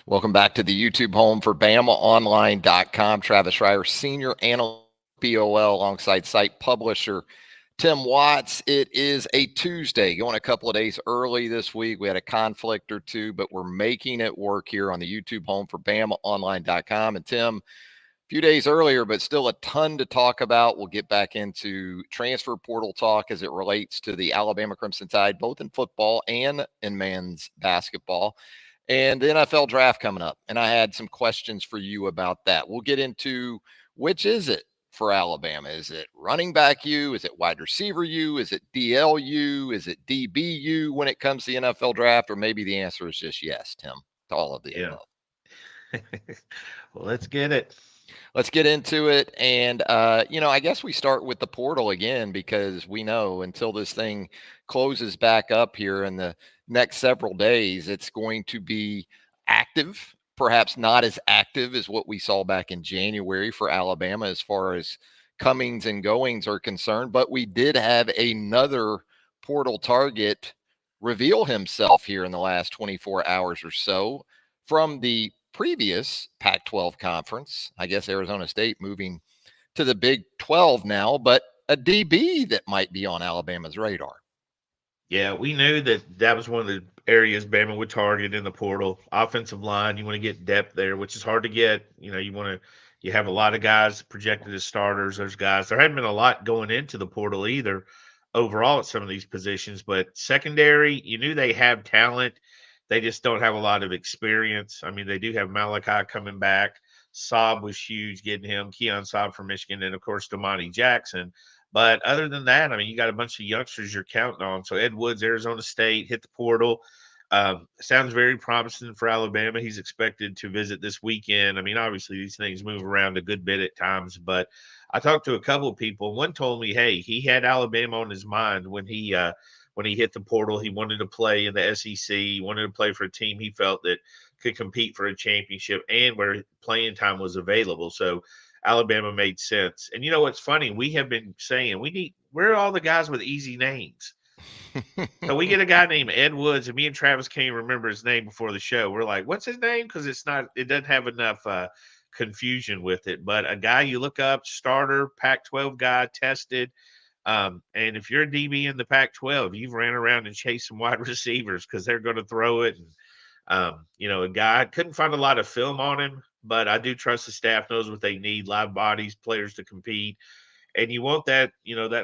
Welcome back to the YouTube home for BamaOnline.com. Travis Schreier, Senior Analyst, BOL, alongside site publisher Tim Watts. It is a Tuesday, going a couple of days early this week. We had a conflict or two, but we're making it work here on the YouTube home for BamaOnline.com. And Tim, a few days earlier, but still a ton to talk about. We'll get back into transfer portal talk as it relates to the Alabama Crimson Tide, both in football and in men's basketball. And the NFL draft coming up. And I had some questions for you about that. We'll get into which is it for Alabama? Is it running back U? Is it wide receiver U? Is it DLU? Is it DBU when it comes to the NFL draft? Or maybe the answer is just yes, Tim, to all of the Yeah. above. Well, let's get it. Let's get into it. And, I guess we start with the portal again, because we know until this thing closes back up here in the next several days, it's going to be active, perhaps not as active as what we saw back in January for Alabama as far as comings and goings are concerned. But we did have another portal target reveal himself here in the last 24 hours or so from the previous Pac 12 conference. I guess Arizona State moving to the Big 12 now, but a DB that might be on Alabama's radar. Yeah, we knew that was one of the areas Bama would target in the portal. Offensive line, you want to get depth there, which is hard to get. You have a lot of guys projected as starters. There's guys. There hadn't been a lot going into the portal either overall at some of these positions, but secondary, you knew they have talent. They just don't have a lot of experience. I mean, they do have Malachi coming back. Saab was huge getting him. Keon Saab from Michigan, and of course, Damani Jackson. But other than that, I mean, you got a bunch of youngsters you're counting on. So Ed Woods, Arizona State, hit the portal. Sounds very promising for Alabama. He's expected to visit this weekend. I mean, obviously these things move around a good bit at times, but I talked to a couple of people. One told me, hey, he had Alabama on his mind when he hit the portal. He wanted to play in the SEC. He wanted to play for a team he felt that could compete for a championship and where playing time was available. So Alabama made sense. And you know what's funny? We have been saying where are all the guys with easy names? So we get a guy named Ed Woods, and me and Travis can't even remember his name before the show. We're like, what's his name? Because it doesn't have enough confusion with it. But a guy you look up, starter, Pac 12 guy, tested. And if you're a DB in the Pac 12, you've ran around and chased some wide receivers because they're going to throw it. And a guy, couldn't find a lot of film on him, but I do trust the staff knows what they need, live bodies, players to compete. And you want that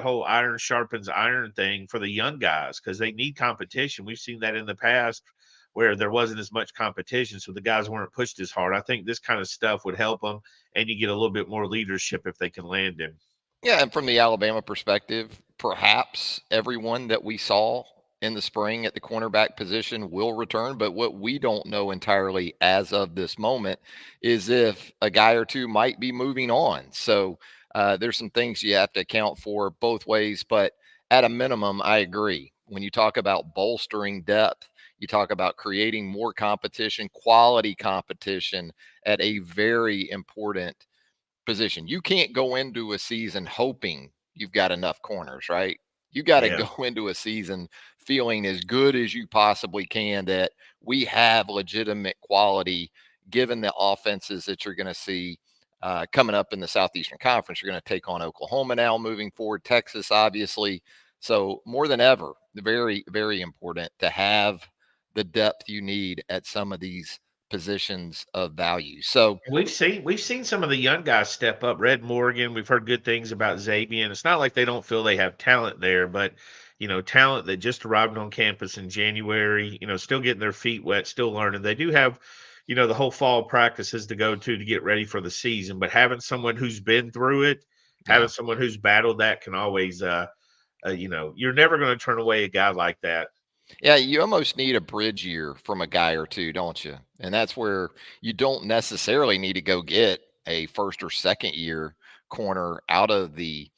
whole iron sharpens iron thing for the young guys because they need competition. We've seen that in the past where there wasn't as much competition, so the guys weren't pushed as hard. I think this kind of stuff would help them, and you get a little bit more leadership if they can land him. Yeah, and from the Alabama perspective, perhaps everyone that we saw in the spring at the cornerback position will return. But what we don't know entirely as of this moment is if a guy or two might be moving on. So there's some things you have to account for both ways. But at a minimum, I agree. When you talk about bolstering depth, you talk about creating more competition, quality competition at a very important position. You can't go into a season hoping you've got enough corners, right? You got to Yeah. go into a season feeling as good as you possibly can that we have legitimate quality given the offenses that you're going to see coming up in the Southeastern Conference. You're going to take on Oklahoma now moving forward, Texas, obviously. So, more than ever, very, very important to have the depth you need at some of these positions of value. So, We've seen some of the young guys step up. Red Morgan, we've heard good things about Xavier. It's not like they don't feel they have talent there, but talent that just arrived on campus in January, still getting their feet wet, still learning. They do have, the whole fall practices to go to get ready for the season, but having someone who's been through it, having yeah. someone who's battled that can always you're never going to turn away a guy like that. Yeah, you almost need a bridge year from a guy or two, don't you? And that's where you don't necessarily need to go get a first or second year corner out of the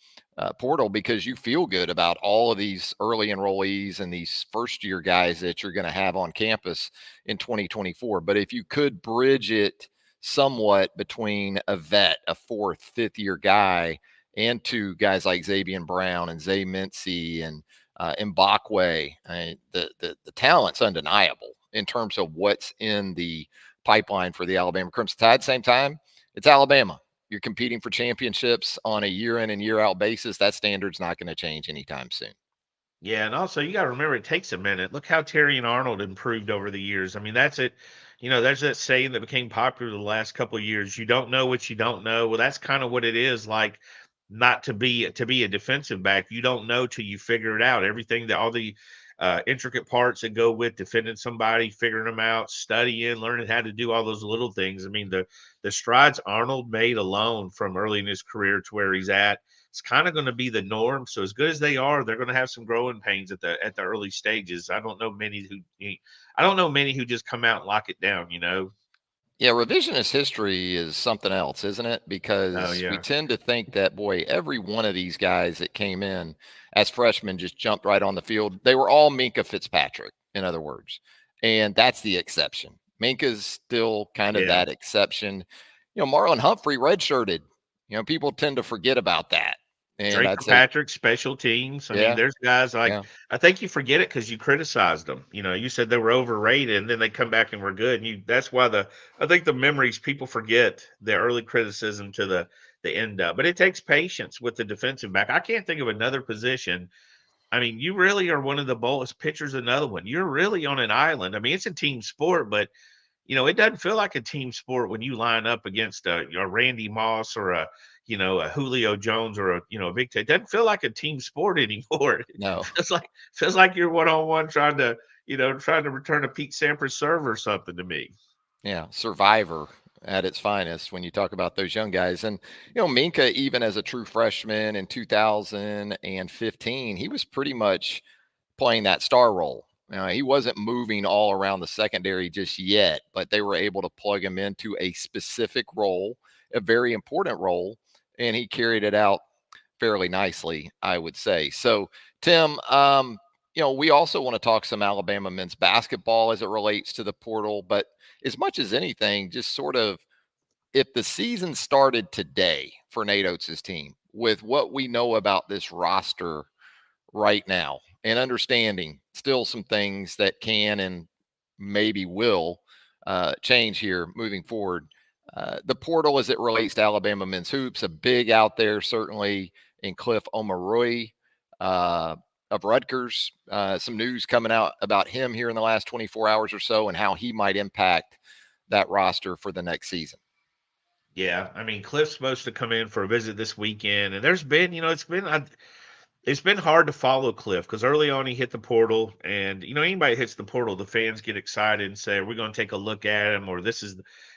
portal because you feel good about all of these early enrollees and these first year guys that you're going to have on campus in 2024. But if you could bridge it somewhat between a vet, a fourth, fifth year guy, and two guys like Xavier Brown and Zay Mincy and Mbakwe. The talent's undeniable in terms of what's in the pipeline for the Alabama Crimson Tide. Same time, it's Alabama. You're competing for championships on a year in and year out basis. That standard's not going to change anytime soon. Yeah, and also you got to remember it takes a minute. Look how Terry and Arnold improved over the years. I mean, that's it. You know, there's that saying that became popular the last couple of years. You don't know what you don't know. Well, that's kind of what it is like not to be a defensive back. You don't know till you figure it out. Everything that all the intricate parts that go with defending somebody, figuring them out, studying, learning how to do all those little things. I mean, the strides Arnold made alone from early in his career to where he's at, it's kind of going to be the norm. So as good as they are, they're going to have some growing pains at the early stages. I don't know many who just come out and lock it down. You know? Yeah, revisionist history is something else, isn't it? Oh Because we yeah, tend to think that, boy, every one of these guys that came in as freshmen just jumped right on the field. They were all Minka Fitzpatrick, in other words. And that's the exception. Minka's still kind of yeah. that exception. Marlon Humphrey redshirted. People tend to forget about that. And I'd Draco say, Patrick, special teams. I mean, yeah, there's guys like yeah. I think you forget it because you criticized them. You know, you said they were overrated, and then they come back and were good. And that's why I think the memories people forget the early criticism to the end up. But it takes patience with the defensive back. I can't think of another position. I mean, you really are one of the boldest pitchers. Another one. You're really on an island. I mean, it's a team sport, but it doesn't feel like a team sport when you line up against a Randy Moss or a Julio Jones or a Big Ten. It doesn't feel like a team sport anymore. It No. feels like you're one on one trying to return a Pete Sampras serve or something to me. Yeah, survivor at its finest when you talk about those young guys. And, Minka, even as a true freshman in 2015, he was pretty much playing that star role. He wasn't moving all around the secondary just yet, but they were able to plug him into a specific role, a very important role, and he carried it out fairly nicely, I would say. So, Tim, we also want to talk some Alabama men's basketball as it relates to the portal, but as much as anything, just sort of if the season started today for Nate Oates' team, with what we know about this roster right now, and understanding still some things that can and maybe will change here moving forward. The portal as it relates to Alabama men's hoops, a big out there, certainly in Cliff Omoruyi of Rutgers. Some news coming out about him here in the last 24 hours or so and how he might impact that roster for the next season. Yeah, I mean, Cliff's supposed to come in for a visit this weekend, and there's been, it's been hard to follow Cliff because early on he hit the portal, and anybody hits the portal, the fans get excited and say, "We're going to take a look at him," or "This is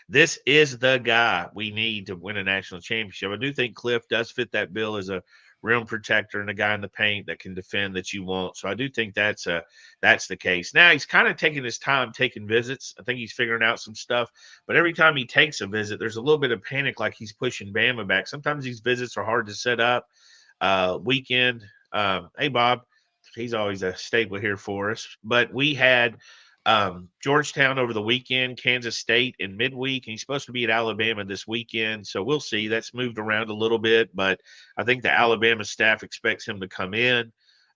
the guy we need to win a national championship." I do think Cliff does fit that bill as a rim protector and a guy in the paint that can defend that you want. So I do think that's the case. Now he's kind of taking his time taking visits. I think he's figuring out some stuff, but every time he takes a visit, there's a little bit of panic, like he's pushing Bama back. Sometimes these visits are hard to set up. Weekend. Hey, Bob, he's always a staple here for us. But we had Georgetown over the weekend, Kansas State in midweek, and he's supposed to be at Alabama this weekend. So we'll see. That's moved around a little bit, but I think the Alabama staff expects him to come in.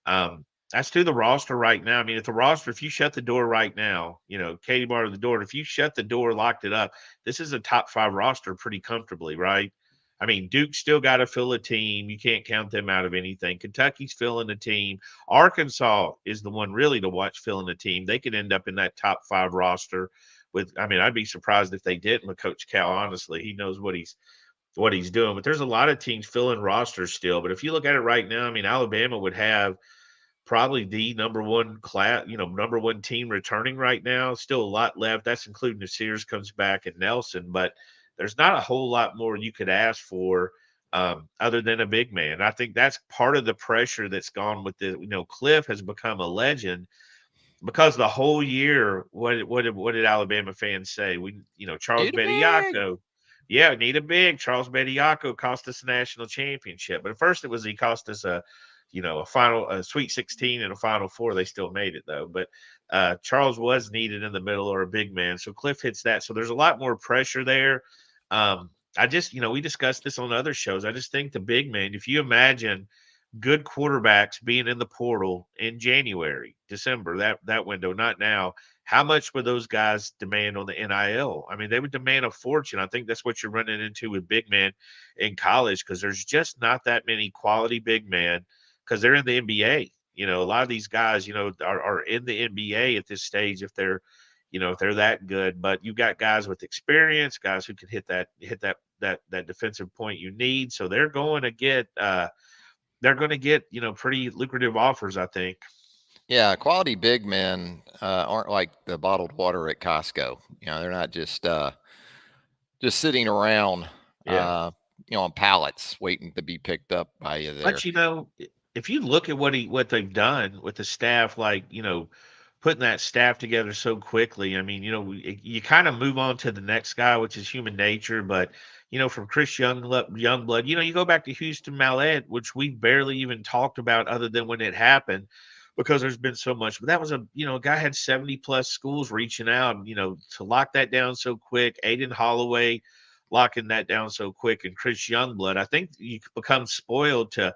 That's to the roster right now. I mean, if you shut the door right now, Katie barred the door. If you shut the door, locked it up, this is a top 5 roster pretty comfortably, right? I mean, Duke's still got to fill a team. You can't count them out of anything. Kentucky's filling a team. Arkansas is the one really to watch filling a team. They could end up in that top 5 roster I mean, I'd be surprised if they didn't with Coach Cal, honestly. He knows what he's doing. But there's a lot of teams filling rosters still. But if you look at it right now, I mean, Alabama would have probably the number one class, number one team returning right now. Still a lot left. That's including if Sears comes back and Nelson, but there's not a whole lot more you could ask for other than a big man. I think that's part of the pressure that's gone with the, Cliff has become a legend because the whole year, what did Alabama fans say? Charles Need a big. Bediako. Yeah, need a big. Charles Bediako cost us a national championship. But at first it was he cost us a Sweet 16 and a Final Four. They still made it though. But Charles was needed in the middle or a big man. So Cliff hits that. So there's a lot more pressure there. I just, we discussed this on other shows. I just think the big man, if you imagine good quarterbacks being in the portal in January, December, that window, not now. How much would those guys demand on the NIL? I mean, they would demand a fortune. I think that's what you're running into with big men in college because there's just not that many quality big men because they're in the NBA. A lot of these guys, are in the NBA at this stage if they're that good. But you got guys with experience, guys who can hit that defensive point you need. So they're going to get pretty lucrative offers, I think. Yeah, quality big men aren't like the bottled water at Costco. They're not just sitting around, Yeah. on pallets waiting to be picked up by you But there. if you look at what they've done with the staff, like putting that staff together so quickly, I mean, you kind of move on to the next guy, which is human nature. But from Chris Youngblood, you go back to Houston Mallet, which we barely even talked about other than when it happened, because there's been so much. But that was a guy had 70+ schools reaching out, to lock that down so quick. Aiden Holloway locking that down so quick, and Chris Youngblood. I think you become spoiled to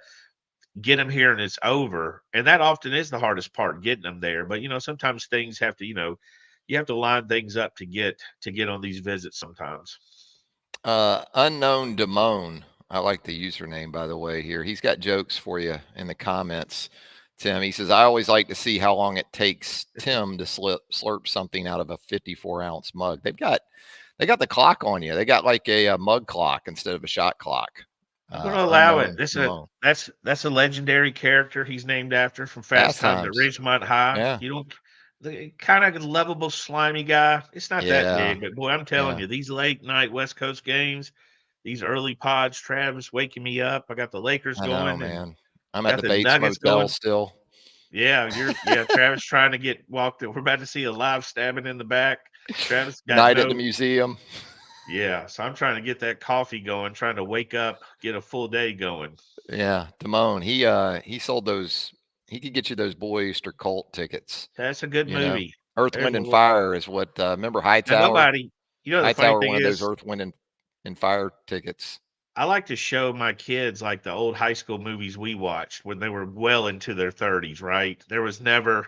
get them here and it's over. And that often is the hardest part, getting them there. But sometimes things have to, you have to line things up to get on these visits sometimes. Unknown Damone. I like the username, by the way, here. He's got jokes for you in the comments, Tim. He says, I always like to see how long it takes Tim to slurp something out of a 54-ounce mug. They got the clock on you. They got like a mug clock instead of a shot clock. I'm going to allow it. Unknown Damone. That's a legendary character he's named after from Fast Times at Pastimes. Ridgemont High. Yeah. You don't the kind of lovable, slimy guy. It's not that Yeah. big, but boy, I'm telling Yeah. you, these late night West Coast games, these early pods, Travis waking me up. I got the Lakers I know, going and man. I'm at got the the Bates Nuggets Motel going. still. Yeah, Travis trying to get walked. We're about to see a live stabbing in the back. Travis got Night at the no. museum. Yeah, so I'm trying to get that coffee going, trying to wake up, get a full day going. Yeah, Damone. He sold those. He could get you those Boy Easter cult tickets. That's a good You know, movie. Earth, There's Wind, a and little. Fire is what. Remember Now Hightower? nobody. The funny Hightower, thing one of those is, Earth, Wind, and Fire tickets. I like to show my kids like the old high school movies we watched when they were well into their 30s. Right? There was never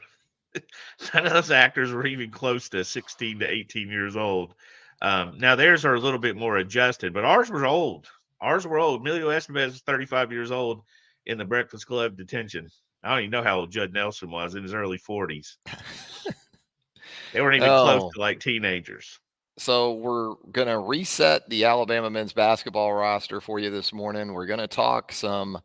none of those actors were even close to 16 to 18 years old. Now theirs are a little bit more adjusted, but ours were old. Ours were old. Emilio Estevez was 35 years old in the Breakfast Club detention. I don't even know how old Judd Nelson was, in his early 40s. They weren't even close Oh, to like teenagers. so we're gonna reset the Alabama men's basketball roster for you this morning. We're gonna talk some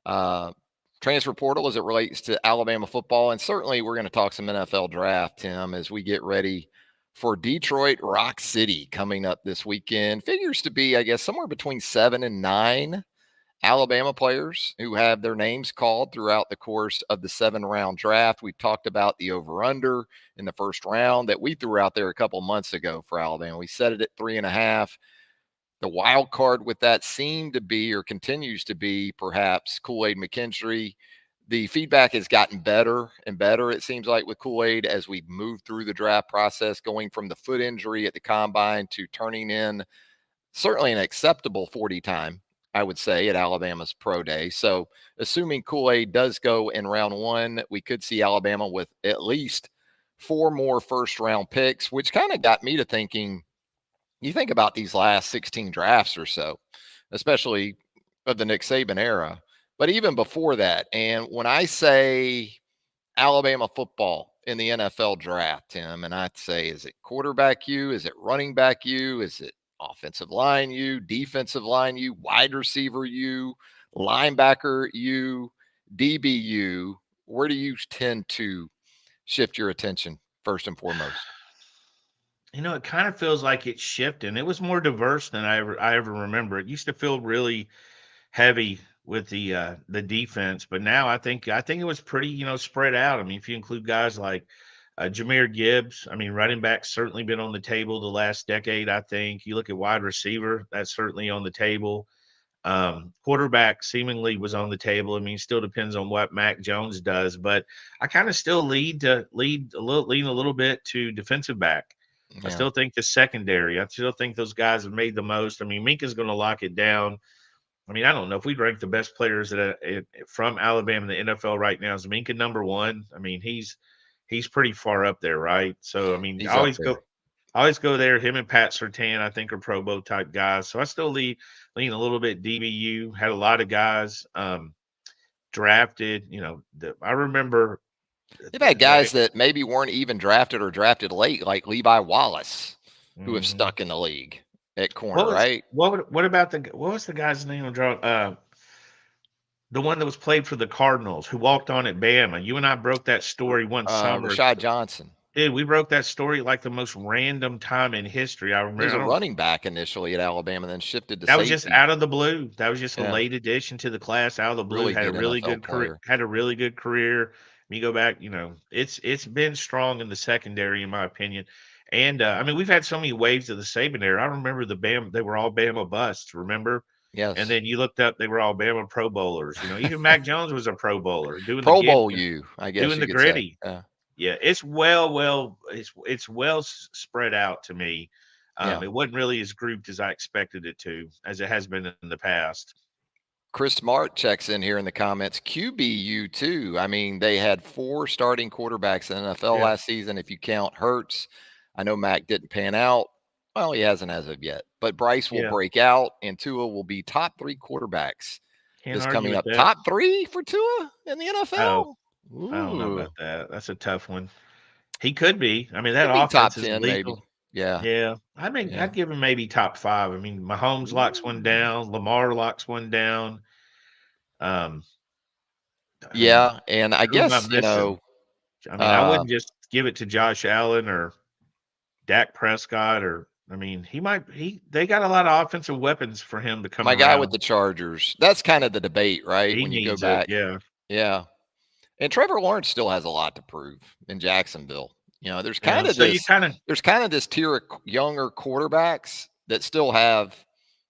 uh, transfer portal as it relates to Alabama football, and certainly we're gonna talk some NFL draft, Tim, as we get ready for Detroit Rock City coming up this weekend. Figures to be, I guess, somewhere between 7 and 9 Alabama players who have their names called throughout the course of the 7-round draft. We've talked about the over-under in the first round that we threw out there a couple months ago for Alabama. We set it at 3.5. The wild card with that seemed to be, or continues to be, perhaps Kool-Aid McKinstry. The feedback has gotten better and better, it seems like, with Kool-Aid as we've moved through the draft process, going from the foot injury at the combine to turning in certainly an acceptable 40 time, I would say, at Alabama's pro day. So assuming Kool-Aid does go in round one, we could see Alabama with at least 4 more first round picks, which kind of got me to thinking, you think about these last 16 drafts or so, especially of the Nick Saban era, but even before that. And when I say Alabama football in the NFL draft, Tim, and I'd say, is it quarterback you? Is it running back you? Is it offensive line you? Defensive line you? Wide receiver you? Linebacker you? DB you? Where do you tend to shift your attention first and foremost? It kind of feels like it's shifting. It was more diverse than I ever remember. It used to feel really heavy with the defense, but now I think it was pretty spread out. I mean, if you include guys like Jameer Gibbs, I mean, running back certainly been on the table the last decade. I think you look at wide receiver, that's certainly on the table. Quarterback seemingly was on the table. I mean, still depends on what Mac Jones does, but I kind of still lean a little bit to defensive back. I Yeah. still think the secondary. I still think those guys have made the most. I mean, Minka's going to lock it down. I mean, I don't know if we'd rank the best players from Alabama in the NFL right now. Is Minka number one? I mean, he's pretty far up there, right? So, I mean, He's up there. I always go there. Him and Pat Surtain, I think, are Pro Bowl type guys. So I still lean a little bit DBU. Had a lot of guys drafted. I remember You've had the guys that maybe weren't even drafted or drafted late, like Levi Wallace, who have mhm. stuck in the league at corner, right? What about what was the guy's name? The one that was played for the Cardinals who walked on at Bama. You and I broke that story one summer. Rashad Johnson. Dude, we broke that story like the most random time in history. I He was remember. a I don't. running back initially at Alabama, then shifted to That was just safety. out of the blue. That was just a Yeah, late addition to the class out of the blue. really Had a good really NFL good career. player. Had a really good career. You go back, it's been strong in the secondary, in my opinion. And I mean, we've had so many waves of the Saban era. I remember the Bama; they were all Bama busts. Remember? And Yes. then you looked up; they were all Bama Pro Bowlers. Even Mac Jones was a Pro Bowler, Pro Bowl I guess doing you the could say. gritty. Yeah. Yeah, it's well spread out to me. Yeah. It wasn't really as grouped as I expected it to, as it has been in the past. Chris Smart checks in here in the comments. QBU too. I mean, they had 4 starting quarterbacks in the NFL Yeah, last season. If you count Hurts, I know Mac didn't pan out. Well, he hasn't as of yet. But Bryce will yeah, break out, and Tua will be top 3 quarterbacks can't this argue coming with up. that. Top 3 for Tua in the Oh, NFL. I don't know Ooh, about that. That's a tough one. He could be. I mean, that could be top offense is 10 maybe. lethal. Yeah, Yeah, I mean, yeah. I'd give him maybe top five. I mean, Mahomes locks one Ooh. down, Lamar locks one down. Um, I mean, Yeah, and I who am I guess, missing? I mean, I uh, wouldn't just give it to Josh Allen or Dak Prescott, or I mean, they got a lot of offensive weapons for him to come my guy with around. the Chargers, that's kind of the debate, right? He When you go needs it, back. yeah, Yeah. And Trevor Lawrence still has a lot to prove in Jacksonville. There's yeah. kind of So you this kind of, there's kind of this tier of younger quarterbacks that still have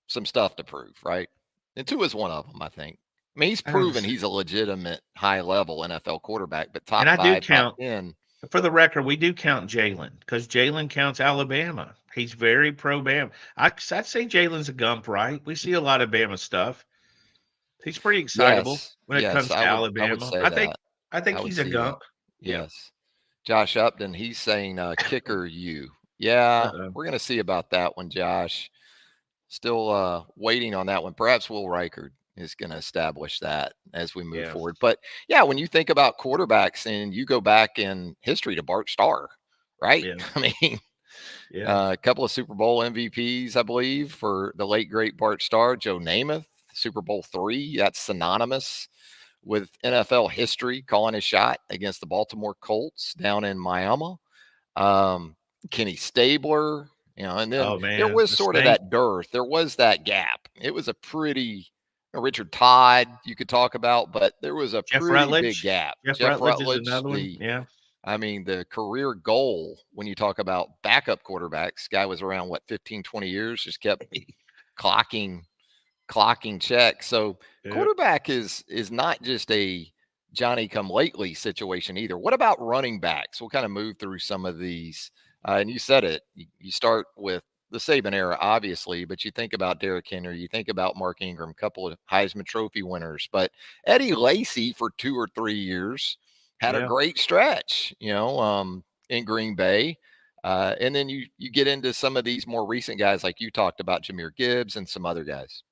some stuff to prove, right? And Tua is one of them, I think. I mean, he's proven he's a legitimate high level NFL quarterback, but and top I do 5, top count 10. for the record. We do count Jalen because Jalen counts Alabama. He's very pro Bama. I'd say Jalen's a Gump, right? We see a lot of Bama stuff. He's pretty excitable Yes. when it Yes, comes to I would Alabama. say I think that. I think I would he's a see that. Gump. Yeah. Yes. Josh Upton, he's saying kicker you. Yeah, Uh-oh. we're going to see about that one, Josh. Still waiting on that one. Perhaps Will Reichard is going to establish that as we move Yeah. forward. But yeah, when you think about quarterbacks and you go back in history to Bart Starr, right? Yeah. I mean, Yeah. a couple of Super Bowl MVPs, I believe, for the late great Bart Starr. Joe Namath, Super Bowl 3. That's synonymous with NFL history, calling his shot against the Baltimore Colts down in Miami. Um, Kenny Stabler, and then Oh there man, was the sort of snake. that dearth. There was that gap. It was a pretty Richard Todd you could talk about, but there was a Jeff pretty big Rutledge. gap. Jeff Jeff Rutledge is Rutledge, another one. Yeah. the career goal when you talk about backup quarterbacks, guy was around 15, 20 years, just kept clocking checks. So Yeah. quarterback is not just a Johnny come lately situation either. What about running backs? We'll kind of move through some of these. And you said it. You start with the Saban era, obviously, but you think about Derrick Henry, you think about Mark Ingram, couple of Heisman Trophy winners, but Eddie Lacy for 2 or 3 years had a Yeah. great stretch, in Green Bay. And then you get into some of these more recent guys like you talked about, Jameer Gibbs and some other guys.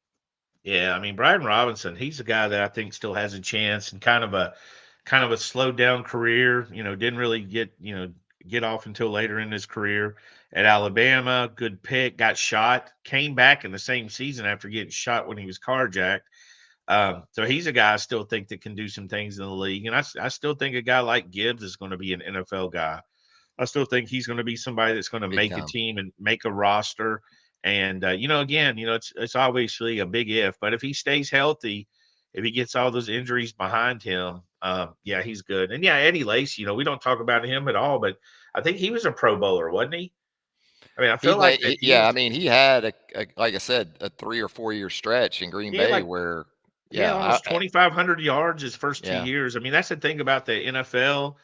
Yeah. I mean, Brian Robinson, he's a guy that I think still has a chance, and kind of a slowed down career. Didn't really get off until later in his career at Alabama. Good pick. Got shot. Came back in the same season after getting shot when he was carjacked. So he's a guy I still think that can do some things in the league, and I still think a guy like Gibbs is going to be an NFL guy. I still think he's going to be somebody that's going to Big make a time. team and make a roster. And again, it's obviously a big if, but if he stays healthy, if he gets all those injuries behind him, yeah, he's good. And yeah, Eddie Lace, we don't talk about him at all, but I think he was a Pro Bowler, wasn't he? I mean, I feel like that he Yeah. I was. mean, he had like I said, a 3 or 4 year stretch in Green He had Bay like where, he had yeah, almost 2,500 yards his first two yeah, years. I mean, that's the thing about the NFL.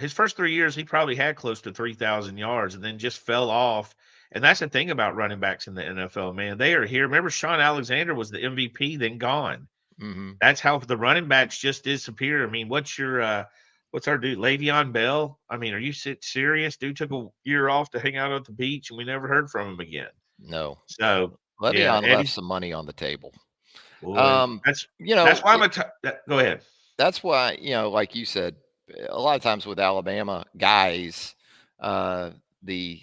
His first 3 years, he probably had close to 3,000 yards, and then just fell off. And that's the thing about running backs in the NFL, man. They are here. Remember, Sean Alexander was the MVP, then gone. Hmm. That's how the running backs just disappear. I mean, what's our dude, Le'Veon Bell? I mean, are you serious? Dude took a year off to hang out at the beach, and we never heard from him again. No, So yeah, Le'Veon left Eddie, some money on the table. boy, Um, that's you that's know, why go ahead. that's why, like you said, a lot of times with Alabama guys, uh, the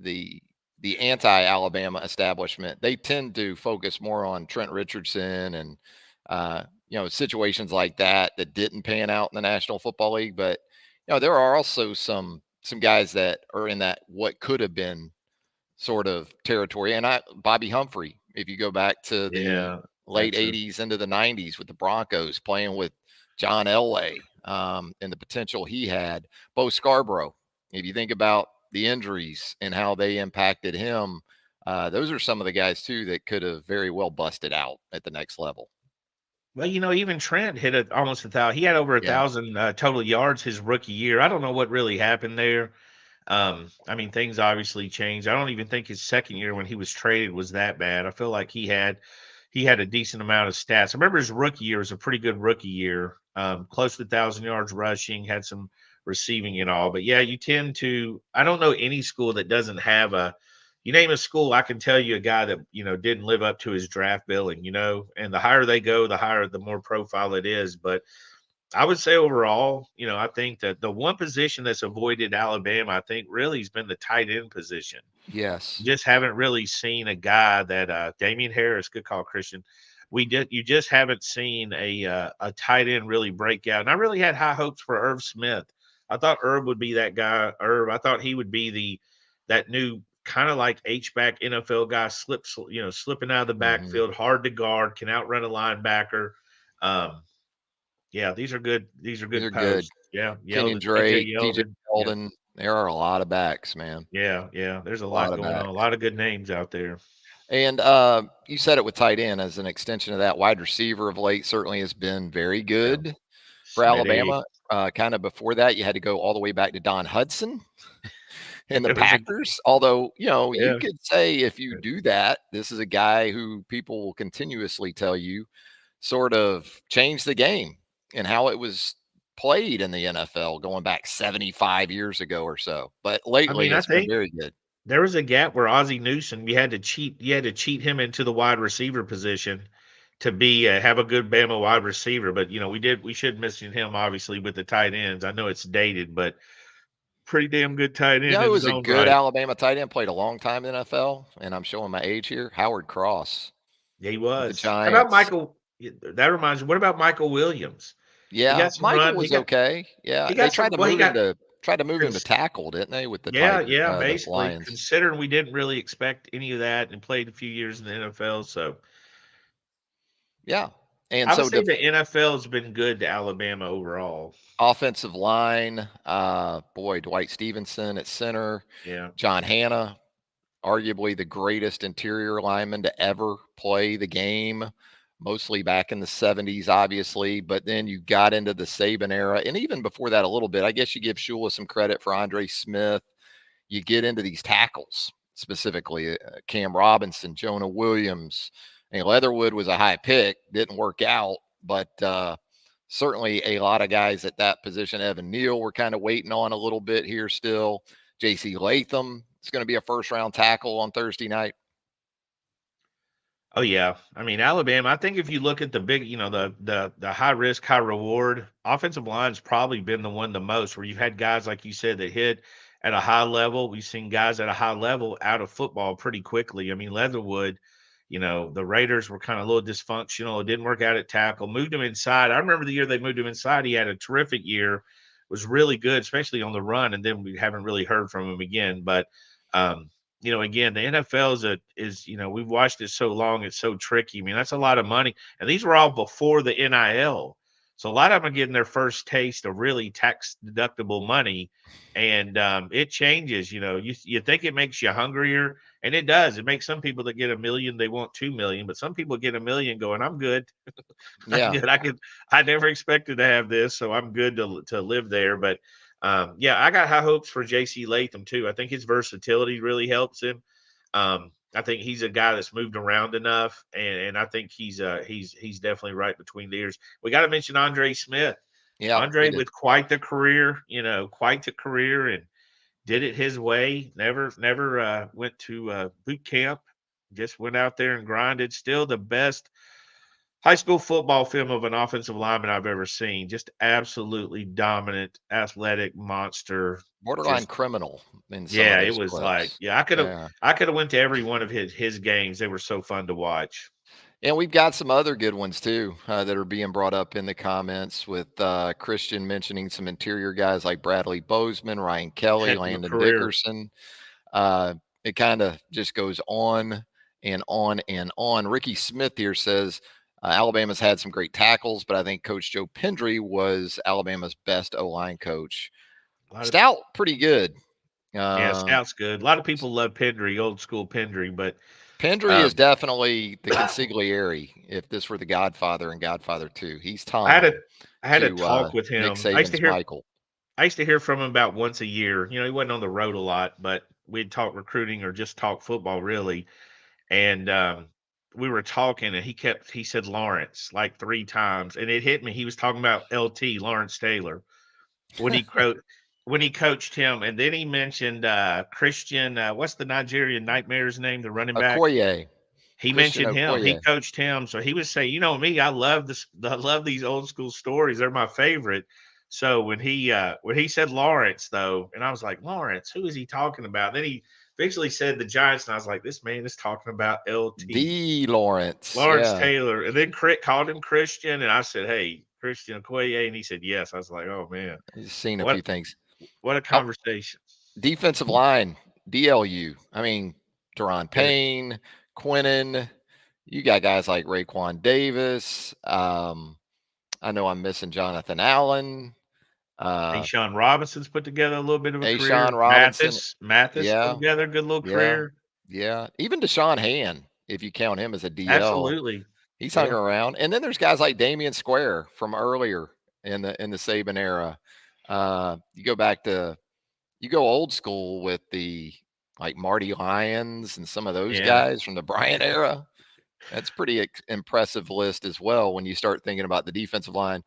the the anti-Alabama establishment, they tend to focus more on Trent Richardson and situations like that didn't pan out in the National Football League. But there are also some guys that are in that what could have been sort of territory. And Bobby Humphrey, if you go back to the Yeah, late that's a 80s into the 90s with the Broncos playing with John Elway, and the potential he had. Bo Scarborough, if you think about the injuries and how they impacted him, those are some of the guys too that could have very well busted out at the next level. well, even Trent hit almost 1,000. He had over a Yeah. 1,000 total yards his rookie year. I don't know what really happened there. I mean, things obviously changed. I don't even think his second year when he was traded was that bad. I feel like he had a decent amount of stats. I remember his rookie year was a pretty good rookie year. Close to 1,000 yards rushing, had some receiving and all. But yeah, you tend to. I don't know any school that doesn't have a. You name a school, I can tell you a guy that didn't live up to his draft billing. And the higher they go, the more profile it is. But I would say overall, I think that the one position that's avoided Alabama, I think really has been the tight end position. Yes. Just haven't really seen a guy that Damian Harris, good call, Christian. You just haven't seen a tight end really break out. And I really had high hopes for Irv Smith. I thought Irv would be that guy. I thought he would be that new kind of like H back NFL guy, slipping out of the Hmm. backfield, hard to guard, can outrun a linebacker. Um, yeah, these are good. These are These good are good. posts. Yeah, Kenyon Yeldon, AJ Drake, TJ Yeldon. Yeah, Yeldon. There are a lot of backs, man. yeah, yeah. There's a A lot lot of going on. A backs. lot of good names out there. And you said it with tight end as an extension of that. Wide receiver of late certainly has been very Yeah, good for Smitty. Alabama. Kind of before that, you had to go all the way back to Don Hudson and the There was a Packers. Although, you yeah. could say if you do that, this is a guy who people will continuously tell you sort of changed the game and how it was played in the NFL going back 75 years ago or so. But I lately, mean, I it's been think very good. there was a gap where Ozzie Newsome, you had to cheat. You had to cheat him into the wide receiver position to be have a good Bama wide receiver. But we should mention him obviously with the tight ends. I know it's dated, but pretty damn good tight end It in his was a own good right. Alabama tight end, played a long time in the NFL, and I'm showing my age here. Howard Cross Yeah, he with the was. How about Giants. Michael? That reminds me. What about Michael Williams? He Yeah, got some Michael run. was okay. Yeah, He they got some. Well, tried to move him to cons- tackle, didn't they, with the yeah, yeah. The Basically, Lions? considering we didn't really expect any of that, and played a few years in the NFL, so Yeah, and I would so say the the NFL has been good to Alabama overall. offensive line, boy, Dwight Stevenson at center, Yeah. John Hanna, arguably the greatest interior lineman to ever play the game, mostly back in the 70s, obviously. But then you got into the Saban era. And even before that, a little bit, I guess you give Shula some credit for Andre Smith. You get into these tackles, specifically Cam Robinson, Jonah Williams. And Leatherwood was a high pick, didn't work out, but certainly a lot of guys at that position. Evan Neal, we're kind of waiting on a little bit here still. JC Latham is going to be a first round tackle on Thursday night. Oh yeah. I mean, Alabama, I think if you look at the big, the high risk, high reward, offensive line's probably been the one the most where you've had guys like you said that hit at a high level. We've seen guys at a high level out of football pretty quickly. I mean, Leatherwood, the Raiders were kind of a little dysfunctional. It didn't work out at tackle. Moved him inside. I remember the year they moved him inside. He had a terrific year, was really good, especially on the run. And then we haven't really heard from him again. But again, the NFL we've watched it so long, it's so tricky. I mean, that's a lot of money. And these were all before the NIL. So a lot of them are getting their first taste of really tax deductible money. And it changes, you think it makes you hungrier, and it does. It makes some people that get a million, they want 2 million, but some people get a million going, I'm good. I'm Yeah. good. I never expected to have this, so I'm good to live there. But yeah, I got high hopes for JC Latham too. I think his versatility really helps him. I think he's a guy that's moved around enough, and I think he's definitely right between the ears. We got to mention Andre Smith. Yeah, we Andre did. with quite the career, quite the career, and did it his way. Never went to boot camp. Just went out there and grinded. Still the best high school football film of an offensive lineman I've ever seen. Just absolutely dominant, athletic monster. Borderline Just criminal in some of yeah, it those was like clips. yeah, Yeah. I could have went to every one of his games. They were so fun to watch. And we've got some other good ones too that are being brought up in the comments with Christian mentioning some interior guys like Bradley Bozeman, Ryan Kelly, Heck of a Landon career. Dickerson. Uh, it kind of just goes on and on and on. Ricky Smith here says Alabama's had some great tackles, but I think Coach Joe Pendry was Alabama's best O line coach. A lot of Stout, pretty good. yeah, Um, Scout's good. A lot of people love Pendry, old school Pendry, but Pendry is um, definitely the consigliere. If this were the Godfather and Godfather 2, he's I had a Tom I had a to talk with Nick him. Saban's Michael. I used to hear from him about once a year. He wasn't on the road a lot, but we'd talk recruiting or just talk football really. And we were talking, and he said Lawrence like three times, and it hit me. He was talking about LT Lawrence Taylor when he co- when he coached him, and then he mentioned Christian. What's the Nigerian Nightmare's name? The running back. Okoye, He Christian mentioned him. He Okoye. coached him, so he was saying, me, I love this. I love these old school stories. They're my favorite. So when he said Lawrence though, and I was like, Lawrence, who is he talking about? Then he eventually said the Giants, and I was like, this man is talking about LT The Lawrence. Lawrence Yeah. Taylor. And then Crit called him Christian, and I said, hey, Christian Okoye, and he said yes. I was like, oh man, He's seen a what few things. what a Oh, conversation. defensive line, DLU. I mean, Deron Yeah, Payne, Quinnen. You got guys like Raquan Davis. I know I'm missing Jonathan Allen. Uh, Deshaun Robinson's put together a little bit of a Ashawn career. Robinson. Mathis put Yeah. together a good little Yeah. career. Yeah. Even Deshaun Han, if you count him as a DL, Absolutely. he's hung Yeah. around. And then there's guys like Damian Square from earlier in the Saban era. You go back to you go old school with the like Marty Lyons and some of those Yeah. guys from the Bryant era. That's pretty impressive list as well when you start thinking about the defensive line.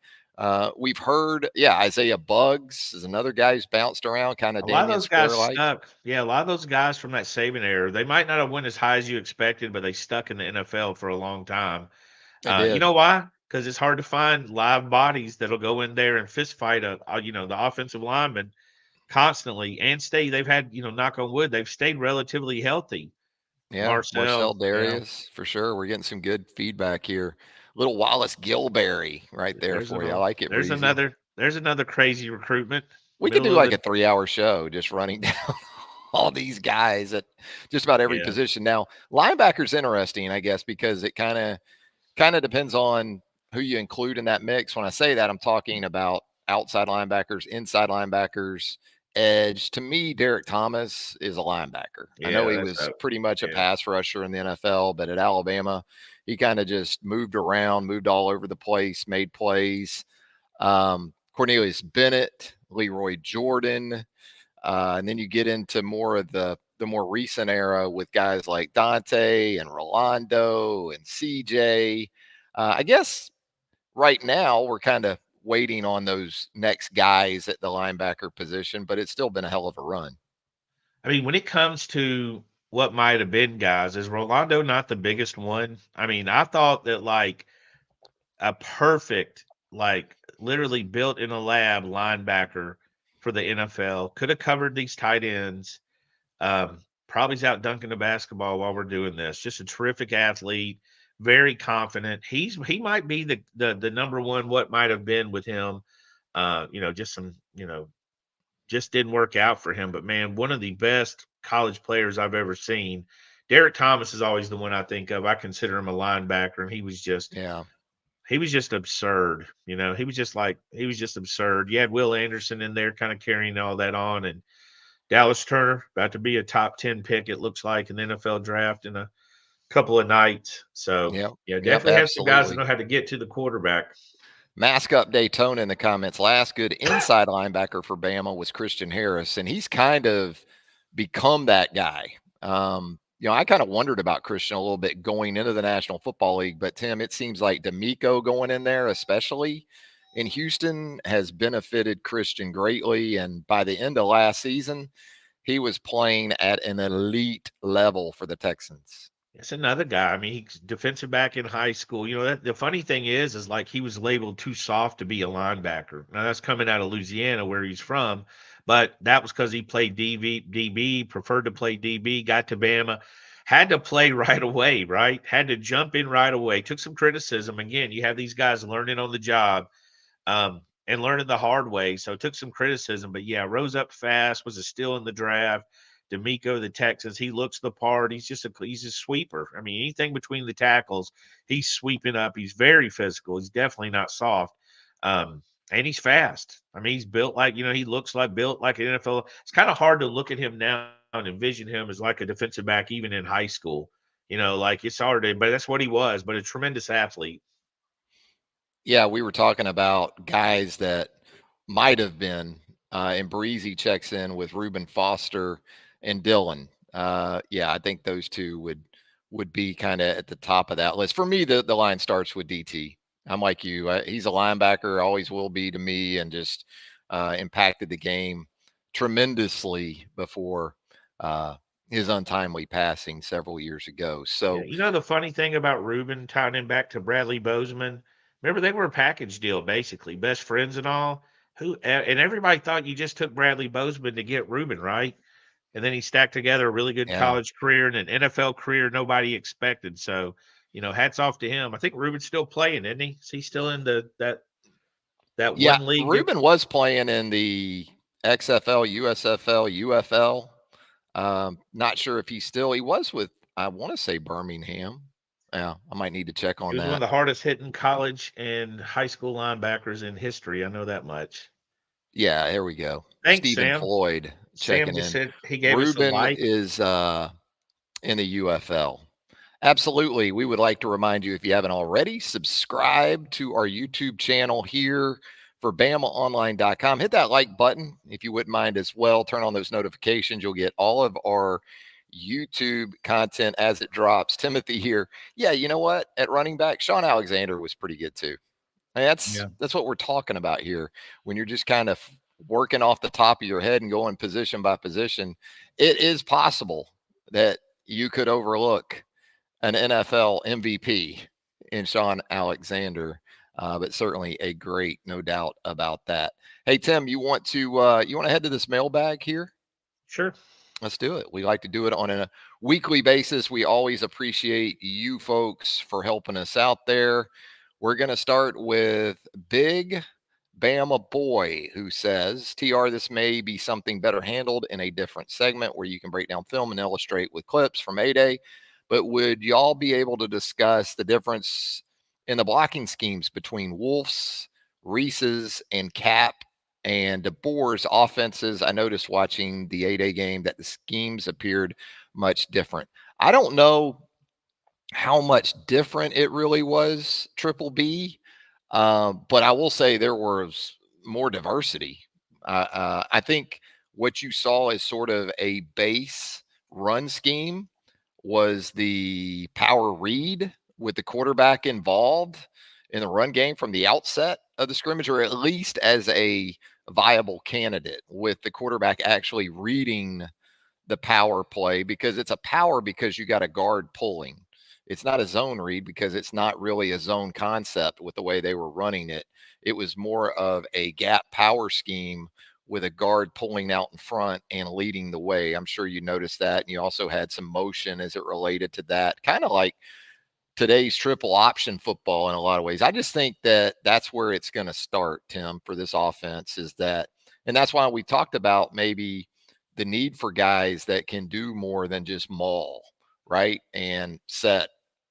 We've heard, yeah, Isaiah Buggs is another guy who's bounced around, kind of A lot of Damian those guys Square like. stuck. Yeah, a lot of those guys from that Saban era, they might not have went as high as you expected, but they stuck in the NFL for a long time. They You did. know why? Because it's hard to find live bodies that'll go in there and fist fight the offensive lineman constantly and stay. They've had, knock on wood, they've stayed relatively healthy. Yeah, Marcel Marcel, yeah. Darius for sure. We're getting some good feedback here. Little Wallace Gilberry right there There's for you. I another. like it, There's Breezy. another. There's another crazy recruitment. We could Middle do of like the a 3-hour show just running down all these guys at just about every yeah. position. Now, linebacker's interesting, I guess, because it kind of depends on who you include in that mix. When I say that, I'm talking about outside linebackers, inside linebackers, edge. To me, Derek Thomas is a linebacker. I know Yeah, he that's was up. pretty much a Yeah. pass rusher in the NFL, but at Alabama, he kind of just moved around, moved all over the place, made plays. Cornelius Bennett, Leroy Jordan, and then you get into more of the more recent era with guys like Dante and Rolando and CJ. I guess right now we're kind of waiting on those next guys at the linebacker position, but it's still been a hell of a run. I mean, when it comes to what might have been guys, is Rolando not the biggest one? I mean, I thought that like a perfect, like literally built in a lab linebacker for the NFL could have covered these tight ends. Probably's out dunking the basketball while we're doing this. Just a terrific athlete, very confident. He might be the number one. What might have been with him, just some just didn't work out for him. But man, one of the best college players I've ever seen. Derek Thomas is always the one I think of. I consider him a linebacker, and Yeah. he was just absurd. He was just absurd. You had Will Anderson in there, kind of carrying all that on, and Dallas Turner about to be a top 10 pick. It looks like in the NFL draft in a couple of nights. So Yep. yeah, Yep. definitely have some guys that Absolutely. know how to get to the quarterback. Mask up Daytona in the comments. Last good inside linebacker for Bama was Christian Harris, and he's kind of become that guy. I kind of wondered about Christian a little bit going into the National Football League, but Tim, it seems like D'Amico going in there, especially in Houston, has benefited Christian greatly. And by the end of last season, he was playing at an elite level for the Texans. It's another guy. I mean, he's defensive back in high school. You know, that the funny thing is like he was labeled too soft to be a linebacker. Now that's coming out of Louisiana where he's from, but that was because he played DB, preferred to play DB, got to Bama, had to play right away, right? Had to jump in right away. Took some criticism. Again, you have these guys learning on the job, and learning the hard way. So it took some criticism, but yeah, rose up fast, was a steal in the draft. D'Amico, the Texans, he looks the part. He's a sweeper. I mean, anything between the tackles, he's sweeping up. He's very physical. He's definitely not soft. And he's fast. I mean, he's built like, he looks like built like an NFL. It's kind of hard to look at him now and envision him as like a defensive back, even in high school. Like it's hard to, but that's what he was, but a tremendous athlete. Yeah, we were talking about guys that might have been, and Breezy checks in with Reuben Foster and Dylan. Yeah, I think those two would be kind of at the top of that list. For me, the line starts with DT. I'm like you. He's a linebacker, always will be to me, and just impacted the game tremendously before his untimely passing several years ago. Yeah, So, the funny thing about Ruben tying him back to Bradley Bozeman, remember they were a package deal basically, best friends and all. And everybody thought you just took Bradley Bozeman to get Ruben, right? And then he stacked together a really good yeah. college career and an NFL career nobody expected. So, hats off to him. I think Ruben's still playing, isn't he? Is he still in that Yeah, one league that Ruben was playing in the XFL, USFL, UFL. Not sure if he was with, I want to say Birmingham. Yeah, I might need to check he on was one of that. the hardest hitting college and high school linebackers in history. I know that much. Yeah, here we go. Thanks, Stephen Sam. Floyd Sam checking just in. said he gave us a Ruben like. is in the UFL. Absolutely. We would like to remind you, if you haven't already, subscribe to our YouTube channel here for BamaOnline.com. Hit that like button if you wouldn't mind as well. Turn on those notifications. You'll get all of our YouTube content as it drops. Timothy here. Yeah, you know what? At running back, Sean Alexander was pretty good too. I mean, Yeah. that's what we're talking about here. When you're just kind of working off the top of your head and going position by position, it is possible that you could overlook an NFL MVP in Sean Alexander, but certainly a great, no doubt about that. Hey Tim, you want to head to this mailbag here? Sure. Let's do it. We like to do it on a weekly basis. We always appreciate you folks for helping us out there. We're going to start with Big Bama Boy, who says, TR, this may be something better handled in a different segment where you can break down film and illustrate with clips from A Day. But would y'all be able to discuss the difference in the blocking schemes between Wolf's, Reese's, and Cap and DeBoer's offenses? I noticed watching the A Day game that the schemes appeared much different. I don't know how much different it really was, Triple B. But I will say there was more diversity. I think what you saw is sort of a base run scheme was the power read with the quarterback involved in the run game from the outset of the scrimmage, or at least as a viable candidate, with the quarterback actually reading the power play, because it's a power because you got a guard pulling. It's not a zone read because it's not really a zone concept with the way they were running it. It was more of a gap power scheme with a guard pulling out in front and leading the way. I'm sure you noticed that. And you also had some motion as it related to that, kind of like today's triple option football in a lot of ways. I just think that that's where it's going to start, Tim, for this offense, is that, and that's why we talked about maybe the need for guys that can do more than just maul, right? And set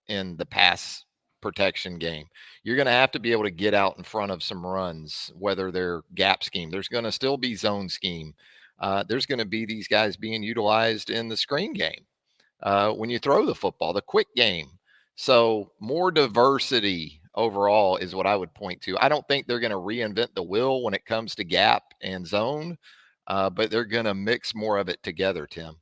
in the pass protection game. You're going to have to be able to get out in front of some runs, whether they're gap scheme. There's going to still be zone scheme. There's going to be these guys being utilized in the screen game when you throw the football, the quick game. So more diversity overall is what I would point to. I don't think they're going to reinvent the wheel when it comes to gap and zone, but they're going to mix more of it together, Tim.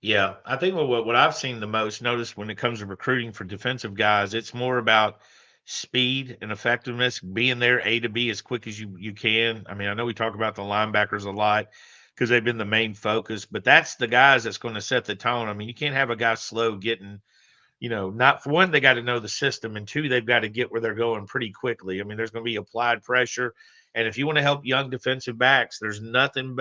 Yeah, I think what I've seen the most notice when it comes to recruiting for defensive guys, it's more about speed and effectiveness, being there A to B as quick as you can. I mean, I know we talk about the linebackers a lot because they've been the main focus, but that's the guys that's going to set the tone. I mean, you can't have a guy slow getting, not for one, they got to know the system, and two, they've got to get where they're going pretty quickly. I mean, there's going to be applied pressure, and if you want to help young defensive backs, there's nothing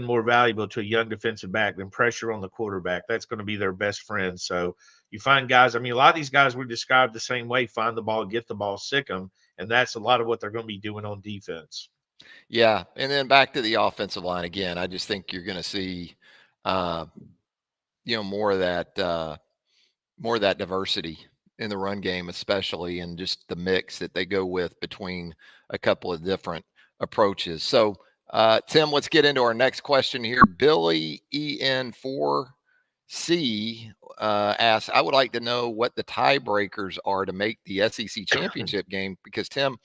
more valuable to a young defensive back than pressure on the quarterback. That's going to be their best friend. So you find guys, I mean, a lot of these guys were described the same way: find the ball, get the ball, sick them, and that's a lot of what they're going to be doing on defense. Yeah, and then back to the offensive line again. I just think you're going to see, uh, more of that. More of that diversity in the run game, especially, and just the mix that they go with between a couple of different approaches. So, Tim, let's get into our next question here. Billy EN4C asks, I would like to know what the tiebreakers are to make the SEC championship game because, Tim,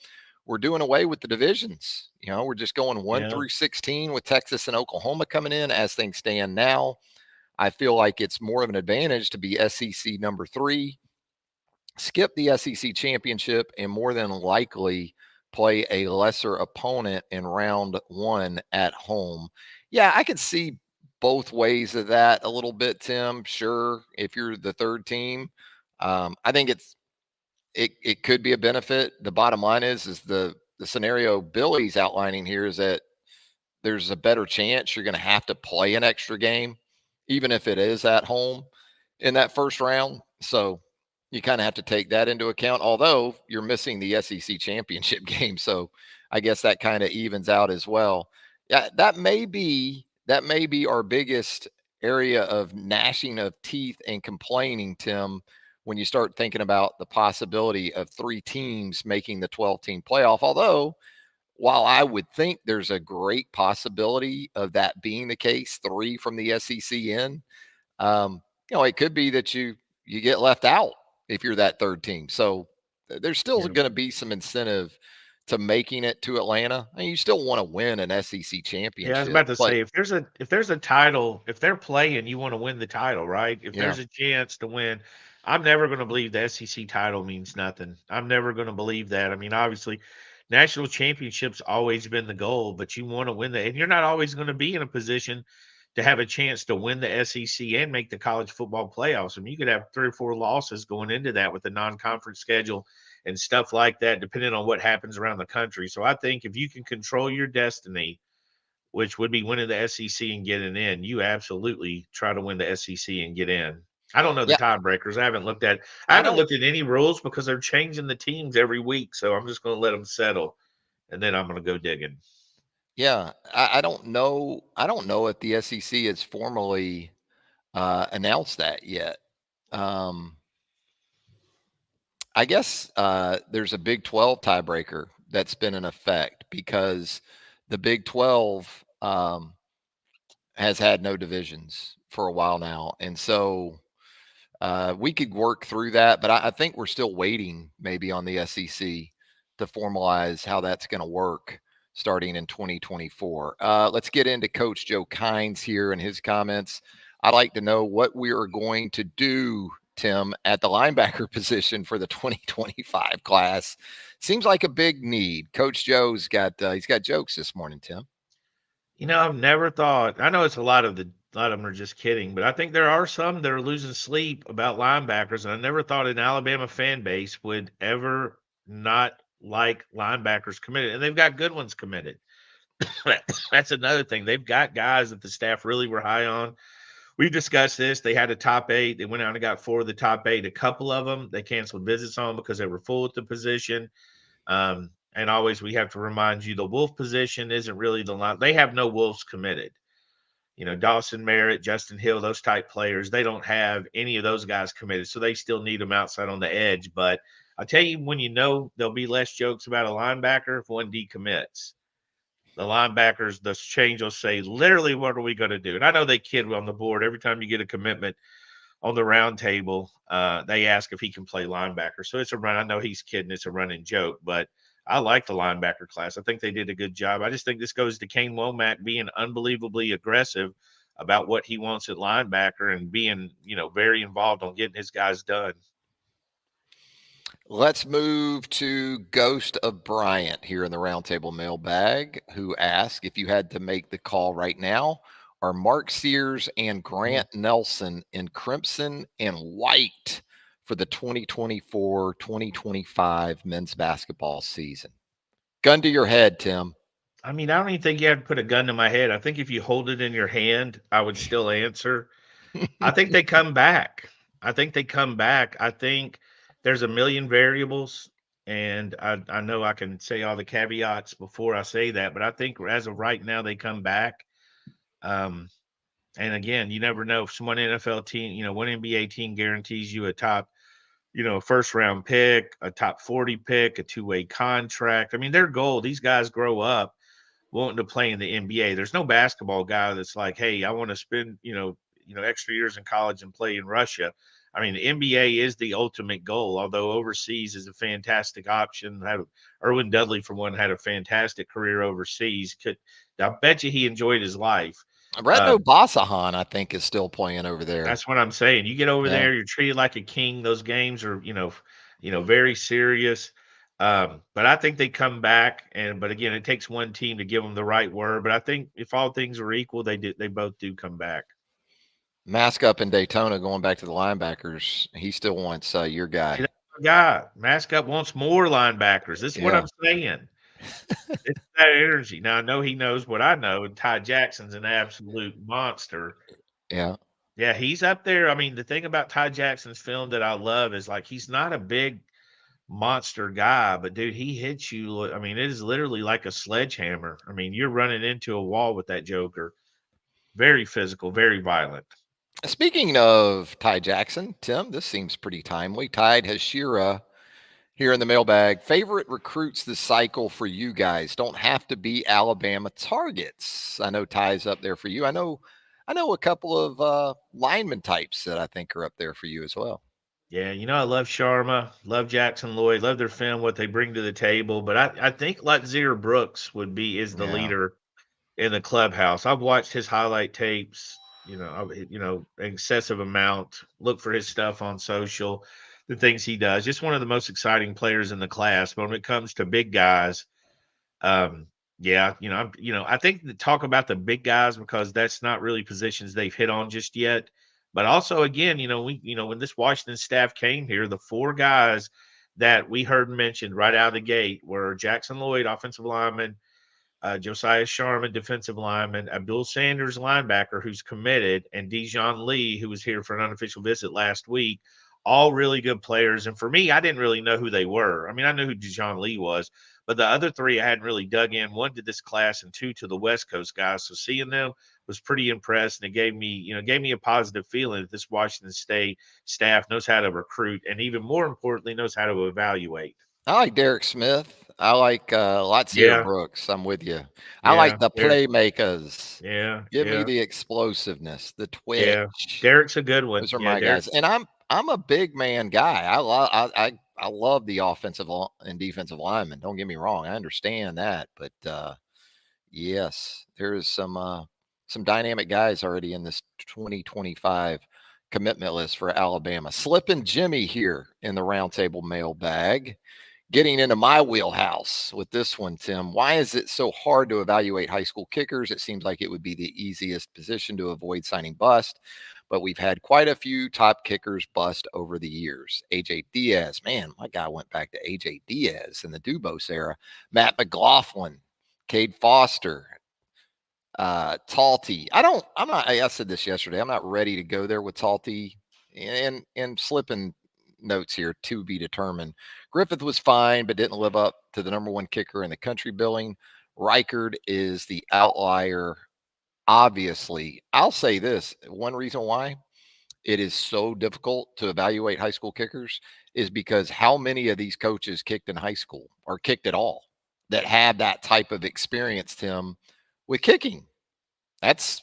we're doing away with the divisions. We're just going 1 Yeah. through 16 with Texas and Oklahoma coming in as things stand now. I feel like it's more of an advantage to be SEC number 3, skip the SEC championship, and more than likely play a lesser opponent in round 1 at home. Yeah, I could see both ways of that a little bit, Tim. Sure, if you're the third team, I think it could be a benefit. The bottom line is the scenario Billy's outlining here is that there's a better chance you're going to have to play an extra game, even if it is at home in that first round. So you kind of have to take that into account, although you're missing the SEC championship game. So I guess that kind of evens out as well. Yeah, that may be our biggest area of gnashing of teeth and complaining, Tim, when you start thinking about the possibility of 3 teams making the 12-team playoff. Although while I would think there's a great possibility of that being the case, 3 from the SEC in, it could be that you get left out if you're that third team. So there's still Yeah. going to be some incentive to making it to Atlanta. I mean, you still want to win an SEC Yeah, I was championship, about to but say if there's a title, if they're playing, you want to win the title, right? If yeah, there's a chance to win, I'm never going to believe the SEC title means nothing. I'm never going to believe that. I mean, obviously, national championships always been the goal, but you want to win and you're not always going to be in a position to have a chance to win the SEC and make the college football playoffs. I mean, you could have 3 or 4 losses going into that with the non-conference schedule and stuff like that, depending on what happens around the country. So I think if you can control your destiny, which would be winning the SEC and getting in, you absolutely try to win the SEC and get in. I don't know the yeah, tiebreakers. I I haven't don't. looked at any rules because they're changing the teams every week. So I'm just going to let them settle, and then I'm going to go digging. Yeah, I don't know. I don't know if the SEC has formally announced that yet. Um, I guess there's a Big 12 tiebreaker that's been in effect because the Big 12 has had no divisions for a while now. And so we could work through that, but I think we're still waiting maybe on the SEC to formalize how that's going to work starting in 2024. Let's get into Coach Joe Kynes here and his comments. I'd like to know what we are going to do, Tim, at the linebacker position for the 2025 class. Seems like a big need. Coach Joe's got he's got jokes this morning, Tim. I've never thought. I know it's a lot of them are just kidding, but I think there are some that are losing sleep about linebackers, and I never thought an Alabama fan base would ever not like linebackers committed, and they've got good ones committed. That's another thing. They've got guys that the staff really were high on. We've discussed this. They had a top 8. They went out and got 4 of the top 8. A couple of them they canceled visits on because they were full at the position. And always we have to remind you the Wolf position isn't really the line. They have no Wolves committed. Dawson Merritt, Justin Hill, those type players, they don't have any of those guys committed. So they still need them outside on the edge. But I'll tell you when there'll be less jokes about a linebacker if one decommits. The linebackers, the change will say, literally, what are we going to do? And I know they kid on the board every time you get a commitment on the round table. They ask if he can play linebacker. So it's a run. I know he's kidding. It's a running joke, but I like the linebacker class. I think they did a good job. I just think this goes to Kane Womack being unbelievably aggressive about what he wants at linebacker and being, very involved on getting his guys done. Let's move to Ghost of Bryant here in the Roundtable Mailbag, who asks if you had to make the call right now, are Mark Sears and Grant Nelson in crimson and white for the 2024-2025 men's basketball season? Gun to your head, Tim. I mean, I don't even think you have to put a gun to my head. I think if you hold it in your hand, I would still answer. I think they come back. I think they come back. I think there's a million variables, and I know I can say all the caveats before I say that, but I think as of right now, they come back. Um, and again, you never know. If one NFL team, one NBA team guarantees you a top, first round pick, a top 40 pick, a two-way contract. I mean, their goal, these guys grow up wanting to play in the NBA. There's no basketball guy that's like, hey, I want to spend, extra years in college and play in Russia. I mean, the NBA is the ultimate goal, although overseas is a fantastic option. Erwin Dudley, for one, had a fantastic career overseas. I bet you he enjoyed his life. Retno Basahan, I think, is still playing over there. That's what I'm saying. You get over Yeah. there, you're treated like a king. Those games are, very serious. But I think they come back, but again, it takes one team to give them the right word. But I think if all things are equal, they both do come back. Mask up in Daytona, going back to the linebackers, he still wants your See, guy. that's my guy. Mascot wants more linebackers. This is what Yeah. I'm saying. It's that energy. Now I know he knows what I know, and Ty Jackson's an absolute monster. Yeah. Yeah, he's up there. I mean, the thing about Ty Jackson's film that I love is like he's not a big monster guy, but dude, he hits you. I mean, it is literally like a sledgehammer. I mean, you're running into a wall with that Joker. Very physical, very violent. Speaking of Ty Jackson, Tim, this seems pretty timely. Tide has Shira here in the mailbag. Favorite recruits this cycle for you guys don't have to be Alabama targets. I know Ty's up there for you. I know a couple of lineman types that I think are up there for you as well. Yeah, I love Sharma, love Jackson Lloyd, love their film, what they bring to the table. But I think Latzir Brooks is the Yeah. leader in the clubhouse. I've watched his highlight tapes, an excessive amount. Look for his stuff on social, the things he does. Just one of the most exciting players in the class. But when it comes to big guys, yeah, I think to talk about the big guys because that's not really positions they've hit on just yet. But also, again, when this Washington staff came here, the four guys that we heard mentioned right out of the gate were Jackson Lloyd, offensive lineman, Josiah Sharman, defensive lineman, Abdul Sanders, linebacker, who's committed, and Dijon Lee, who was here for an unofficial visit last week. All really good players. And for me, I didn't really know who they were. I mean, I knew who Dijon Lee was, but the other three I hadn't really dug in. One to this class and two to the West Coast guys. So seeing them was pretty impressed, and it gave me a positive feeling that this Washington State staff knows how to recruit, and even more importantly, knows how to evaluate. I like Derek Smith. I like Latsier Yeah, Brooks. I'm with you. I like yeah, the Derek, playmakers. yeah, Give me yeah. the explosiveness, the Yeah, twitch. Derek's a good one. Those are Yeah, my guys. Derek's And I'm a big man guy. I love the offensive and defensive linemen. Don't get me wrong. I understand that, but yes, there is some dynamic guys already in this 2025 commitment list for Alabama. Slipping Jimmy here in the roundtable mailbag. Getting into my wheelhouse with this one, Tim. Why is it so hard to evaluate high school kickers? It seems like it would be the easiest position to avoid signing bust, but we've had quite a few top kickers bust over the years. AJ Diaz, man, my guy went back to AJ Diaz in the Dubose era. Matt McLaughlin, Cade Foster, Talty. I said this yesterday. I'm not ready to go there with Talty and slipping notes here to be determined. Griffith was fine, but didn't live up to the number one kicker in the country billing. Reichard is the outlier. Obviously, I'll say this one reason why it is so difficult to evaluate high school kickers is because how many of these coaches kicked in high school or kicked at all that had that type of experience, Tim, with kicking? That's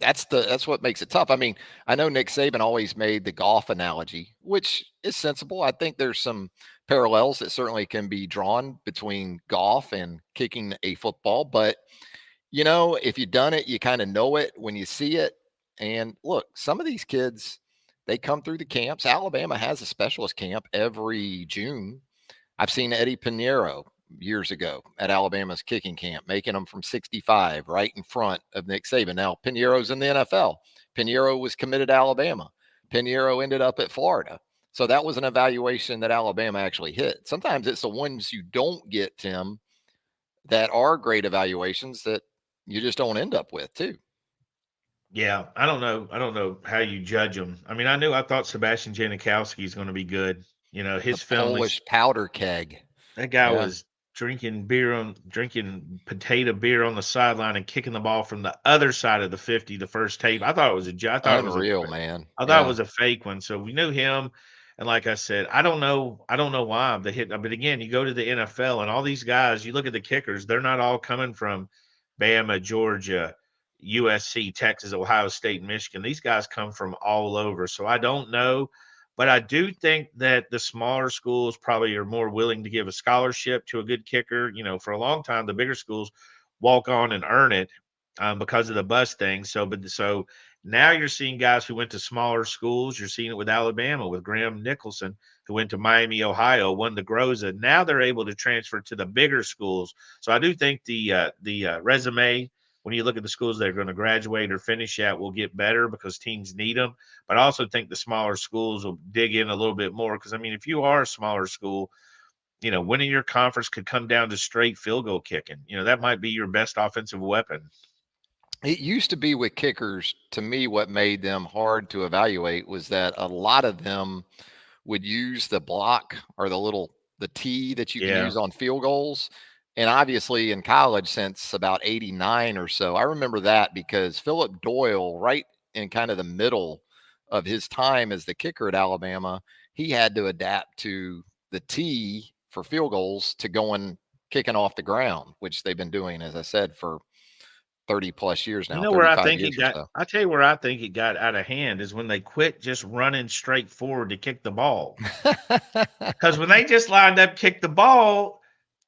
that's what makes it tough. I mean, I know Nick Saban always made the golf analogy, which is sensible. I think there's some parallels that certainly can be drawn between golf and kicking a football, but If you've done it, you kind of know it when you see it. And look, some of these kids, they come through the camps. Alabama has a specialist camp every June. I've seen Eddie Pinheiro years ago at Alabama's kicking camp, making them from 65 right in front of Nick Saban. Now, Pinheiro's in the NFL. Pinheiro was committed to Alabama. Pinheiro ended up at Florida. So that was an evaluation that Alabama actually hit. Sometimes it's the ones you don't get, Tim, that are great evaluations that you just don't end up with, too. Yeah, I don't know. I don't know how you judge them. I mean, I thought Sebastian Janikowski is going to be good. The His film is Polish powder keg. that guy Yeah. was drinking potato beer on the sideline and kicking the ball from the other side of the 50 the first tape. I thought it was Unreal, man. I thought it Yeah. was a fake one. So we knew him. And like I said, I don't know why they hit. But again, you go to the NFL and all these guys, you look at the kickers, they're not all coming from Bama, Georgia, USC, Texas, Ohio State, Michigan. These guys come from all over. So I don't know. But I do think that the smaller schools probably are more willing to give a scholarship to a good kicker. For a long time, the bigger schools walk on and earn it because of the bus thing. So now you're seeing guys who went to smaller schools. You're seeing it with Alabama, with Graham Nicholson, who went to Miami, Ohio, won the Groza. Now they're able to transfer to the bigger schools. So I do think the resume, when you look at the schools that are going to graduate or finish at, will get better because teams need them. But I also think the smaller schools will dig in a little bit more because, I mean, if you are a smaller school, winning your conference could come down to straight field goal kicking. That might be your best offensive weapon. It used to be with kickers, to me, what made them hard to evaluate was that a lot of them would use the block or the tee that you can Yeah. use on field goals. And obviously in college since about 89 or so, I remember that because Philip Doyle, right in kind of the middle of his time as the kicker at Alabama, he had to adapt to the tee for field goals to going kicking off the ground, which they've been doing, as I said, for 30 plus years You now, know where I 35 think it years or got so. I tell you where I think it got out of hand is when they quit just running straight forward to kick the ball. Because when they just lined up, kicked the ball,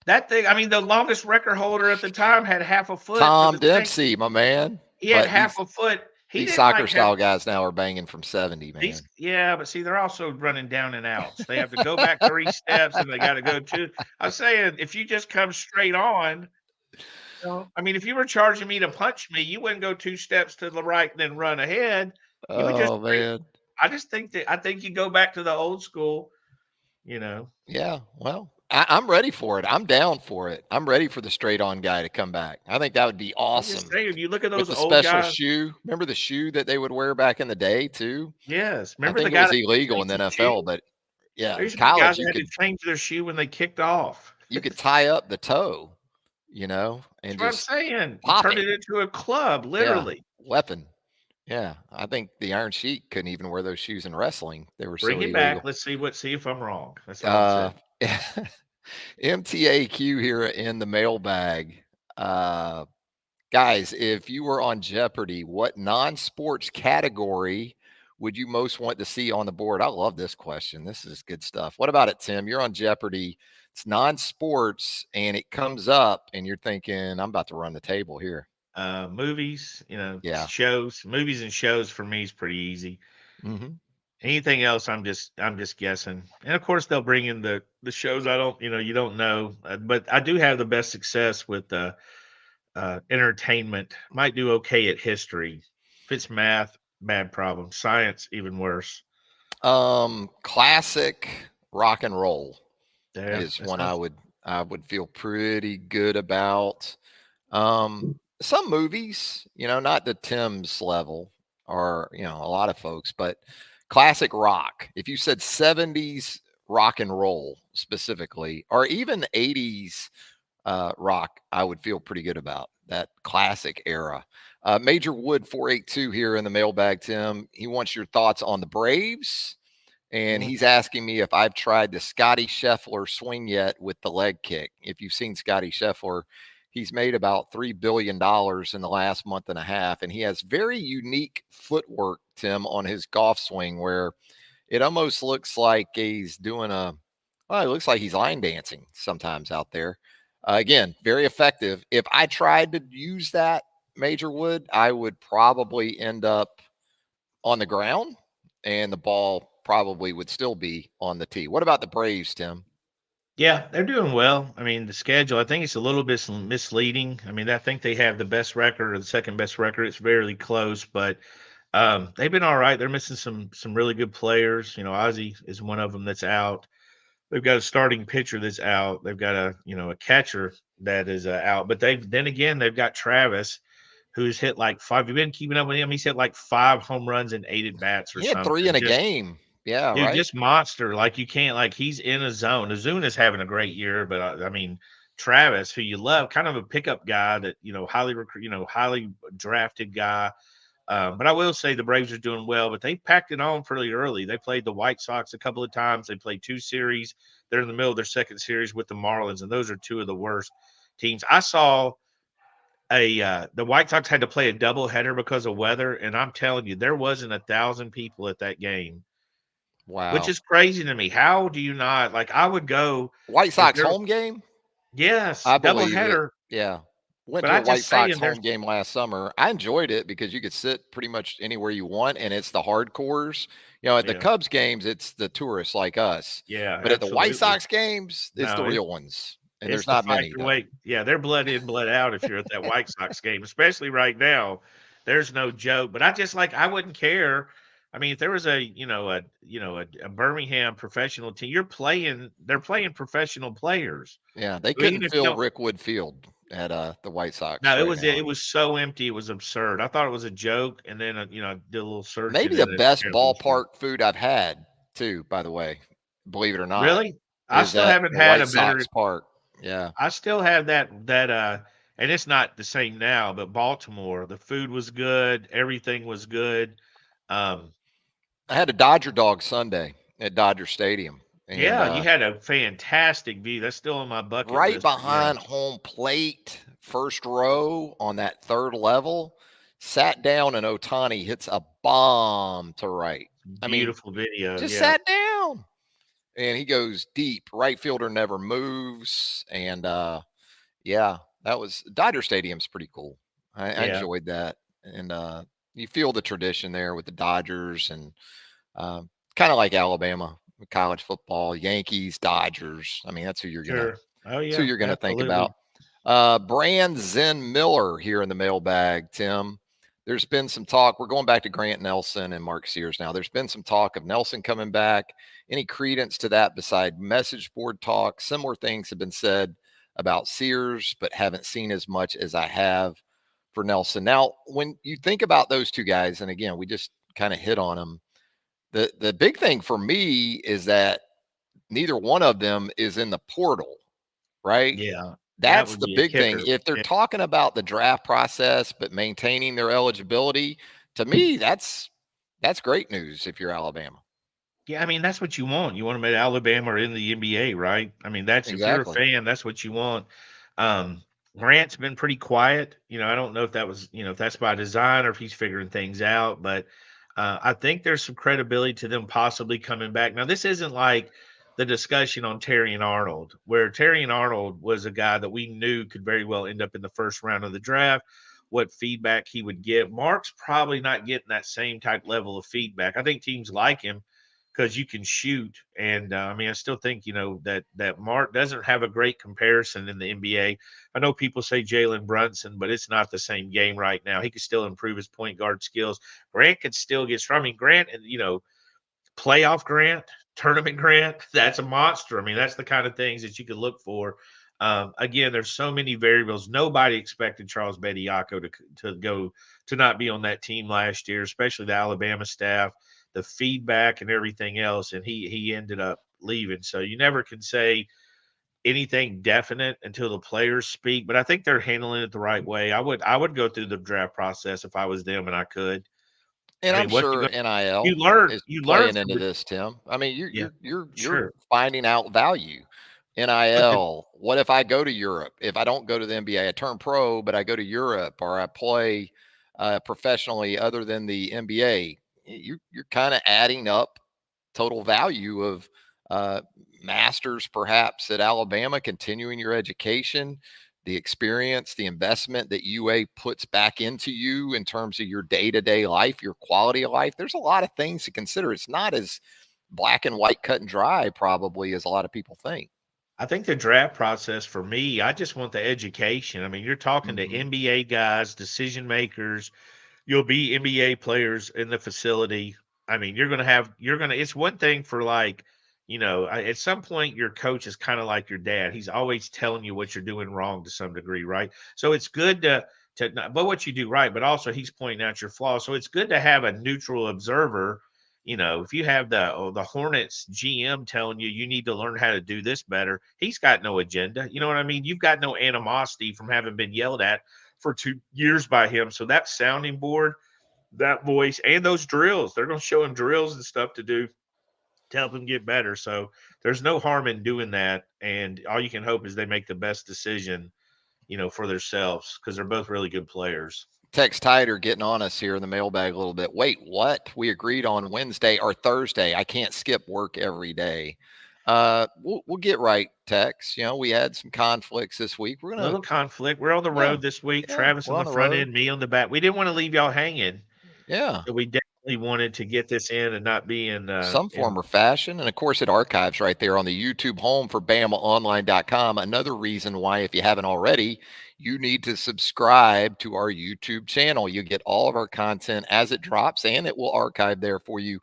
that thing, I mean, the longest record holder at the time had half a foot for Tom the tank. Dempsey, my man. He had But half a foot. He these didn't soccer like have style guys now are banging from 70, these, man. yeah, but see, they're also running down and outs. They have to go back 3 steps and they got to go two. I'm saying if you just come straight on, I mean, if you were charging me to punch me, you wouldn't go 2 steps to the right and then run ahead. You would just Oh, straight. man. I think you go back to the old school, you know. Yeah. Well, I'm ready for it. I'm down for it. I'm ready for the straight on guy to come back. I think that would be I'm just awesome saying, you look at with those the old special guys. shoe. Remember the shoe that they would wear back in the day, too? Yes, I remember the think it guy was that illegal in changed the his NFL, shoe? but yeah, There in used to be guys college that had to change their shoe when they kicked off. you could tie up the toe, That's and what I'm just saying. You pop turned it. it into a club, Yeah, literally. weapon. Yeah, I think the Iron Sheik couldn't even wear those shoes in wrestling. They were Bring so it back. illegal. Let's see if I'm wrong. That's all I'm Uh, saying. MTAQ here in the mailbag. Uh, Guys, if you were on Jeopardy, what non-sports category would you most want to see on the board? I love this question. This is good stuff. What about it, Tim? You're on Jeopardy. It's non-sports, and it comes up, and you're thinking, I'm about to run the table here. Movies, Yeah. shows, movies and shows for me is pretty easy. Hmm. Anything else, I'm just guessing. And of course, they'll bring in the shows I don't, you don't know. But I do have the best success with entertainment. Might do okay at history. If it's math, bad problem. Science, even worse. Classic rock and roll Yeah, is that one I sounds. would I would feel pretty good about. Some movies, not the Tim's level or, a lot of folks, but classic rock. If you said 70s rock and roll specifically, or even 80s rock, I would feel pretty good about that classic era. Major Wood 482 here in the mailbag, Tim. He wants your thoughts on the Braves. And Mhm. he's asking me if I've tried the Scotty Scheffler swing yet with the leg kick. If you've seen Scotty Scheffler, he's made about $3 billion in the last month and a half. And he has very unique footwork, Tim, on his golf swing where it almost looks like he's doing well, it looks like he's line dancing sometimes out there. Again, very effective. If I tried to use that major wood, I would probably end up on the ground and the ball probably would still be on the tee. What about the Braves, Tim? Yeah, they're doing well. I mean, the schedule, I think it's a little bit misleading. I mean, I think they have the best record or the second best record. It's very close, but they've been all right. They're missing some really good players. You know, Ozzy is one of them that's out. They've got a starting pitcher that's out. They've got a catcher that is out. But then again they've got Travis, who's hit like five. You've been keeping up with him. He's hit like 5 home runs and 8 at bats or He had 3 something. in a Just game. Yeah, dude, right? just monster. Like you can't like he's in a zone. Azuna's having a great year, but I mean Travis, who you love, kind of a pickup guy that highly drafted guy. But I will say the Braves are doing well, but they packed it on pretty early. They played the White Sox a couple of times. They played 2 series. They're in the middle of their second series with the Marlins, and those are two of the worst teams. I saw the White Sox had to play a doubleheader because of weather, and I'm telling you, there wasn't 1,000 people at that game, which Wow. is crazy to me. How do you not like? I would go White if Sox there. home game? Yes, I believe it. doubleheader. Yeah. Went But to I a White just Sox saying, there's home game last summer. I enjoyed it because you could sit pretty much anywhere you want, and it's the hardcores. At the yeah, Cubs games, it's the tourists like us. yeah, But at the White absolutely. Sox games, it's the No, real ones. And it's there's the not fight many, your though. way. Yeah, they're blood in, blood out if you're at that White Sox game, especially right now. There's no joke. But I wouldn't care. I mean, if there was a Birmingham professional team, they're playing professional players. Yeah, they So even couldn't if you fill don't Rickwood Field at the White no, Sox it right was now. it was so empty, it was absurd. I thought it was a joke, and then I did a little searching, Maybe the and it best apparently was real. ballpark food I've had, too, by the way, believe it or not, Really? I is still at haven't the had a White better Sox Park. Yeah. I still have and it's not the same now, but Baltimore, the food was good, everything was good. Um, I had a Dodger dog Sunday at Dodger Stadium, and yeah, you had a fantastic view. That's still on my bucket right list. But yeah, behind home plate, first row on that third level, sat down and Otani hits a bomb to right. I mean, beautiful video. just Yeah, sat down and he goes deep. Right fielder never moves. And yeah, that was Dodger Stadium's pretty cool. I yeah, enjoyed that. And you feel the tradition there with the Dodgers and kind of like Alabama, college football, Yankees, Dodgers. I mean, sure. Oh that's who yeah, you're gonna think about. absolutely. Brand Zen Miller here in the mailbag, Tim. There's been some talk. We're going back to Grant Nelson and Mark Sears now. There's been some talk of Nelson coming back. Any credence to that beside message board talk? Similar things have been said about Sears, but haven't seen as much as I have for Nelson. Now, when you think about those two guys, and again, we just kind of hit on them. The big thing for me is that neither one of them is in the portal, right? Yeah, that That's would the be a big thing. kicker. If they're Yeah. talking about the draft process but maintaining their eligibility, to me, that's great news if you're Alabama. Yeah, I mean, that's what you want. You want them at Alabama or in the NBA, right? I mean, that's if you're a Exactly. fan, that's what you want. Um, Grant's been pretty quiet. I don't know if that was, if that's by design or if he's figuring things out, but I think there's some credibility to them possibly coming back. Now, this isn't like the discussion on Terry and Arnold, where Terry and Arnold was a guy that we knew could very well end up in the first round of the draft. What feedback he would get. Mark's probably not getting that same type level of feedback. I think teams like him because you can shoot. And I mean, I still think that Mark doesn't have a great comparison in the NBA. I know people say Jalen Brunson, but it's not the same game right now. He could still improve his point guard skills. Grant could still get strong. I mean, Grant, and playoff Grant, tournament Grant, that's a monster. I mean, that's the kind of things that you could look for. Again, there's so many variables. Nobody expected Charles Bediako to not be on that team last year, especially the Alabama staff, the feedback and everything else, and he ended up leaving. So you never can say anything definite until the players speak. But I think they're handling it the right way. I would go through the draft process if I was them and I could. And I I'm mean, what you sure going you NIL learn is you learn playing into from this, Tim. I mean, yeah, you're sure. finding out value. But the NIL. What if I go to Europe? If I don't go to the NBA, I turn pro, but I go to Europe or I play professionally other than the NBA. You're kind of adding up total value of uh, masters perhaps at Alabama, continuing your education, the experience, the investment that UA puts back into you in terms of your day to day life, your quality of life. There's a lot of things to consider. It's not as black and white, cut and dry, probably, as a lot of people think. I think the draft process for me, I just want the education. I mean, you're talking to Mhm. NBA guys, decision makers. You'll be NBA players in the facility. I mean, it's one thing for like, at some point, your coach is kind of like your dad. He's always telling you what you're doing wrong to some degree, right? So it's good to not, but what you do right, but also he's pointing out your flaws. So it's good to have a neutral observer. If you have the Hornets GM telling you you need to learn how to do this better, he's got no agenda. You know what I mean? You've got no animosity from having been yelled at for 2 years by him. So that sounding board, that voice, and those drills, they're going to show him drills and stuff to do to help him get better. So there's no harm in doing that. And all you can hope is they make the best decision, for themselves because they're both really good players. Tex Tider getting on us here in the mailbag a little bit. Wait, what? We agreed on Wednesday or Thursday. I can't skip work every day. We'll get right, Tex. We had some conflicts this week. We're gonna, Little conflict. We're on the yeah, road this week. yeah, Travis we're on on the the front road. end, me on the back. We didn't want to leave y'all hanging. Yeah, So we definitely wanted to get this in and not be some in form or fashion. And of course, it archives right there on the YouTube home for BamaOnline.com. Another reason why, if you haven't already, you need to subscribe to our YouTube channel. You get all of our content as it drops, and it will archive there for you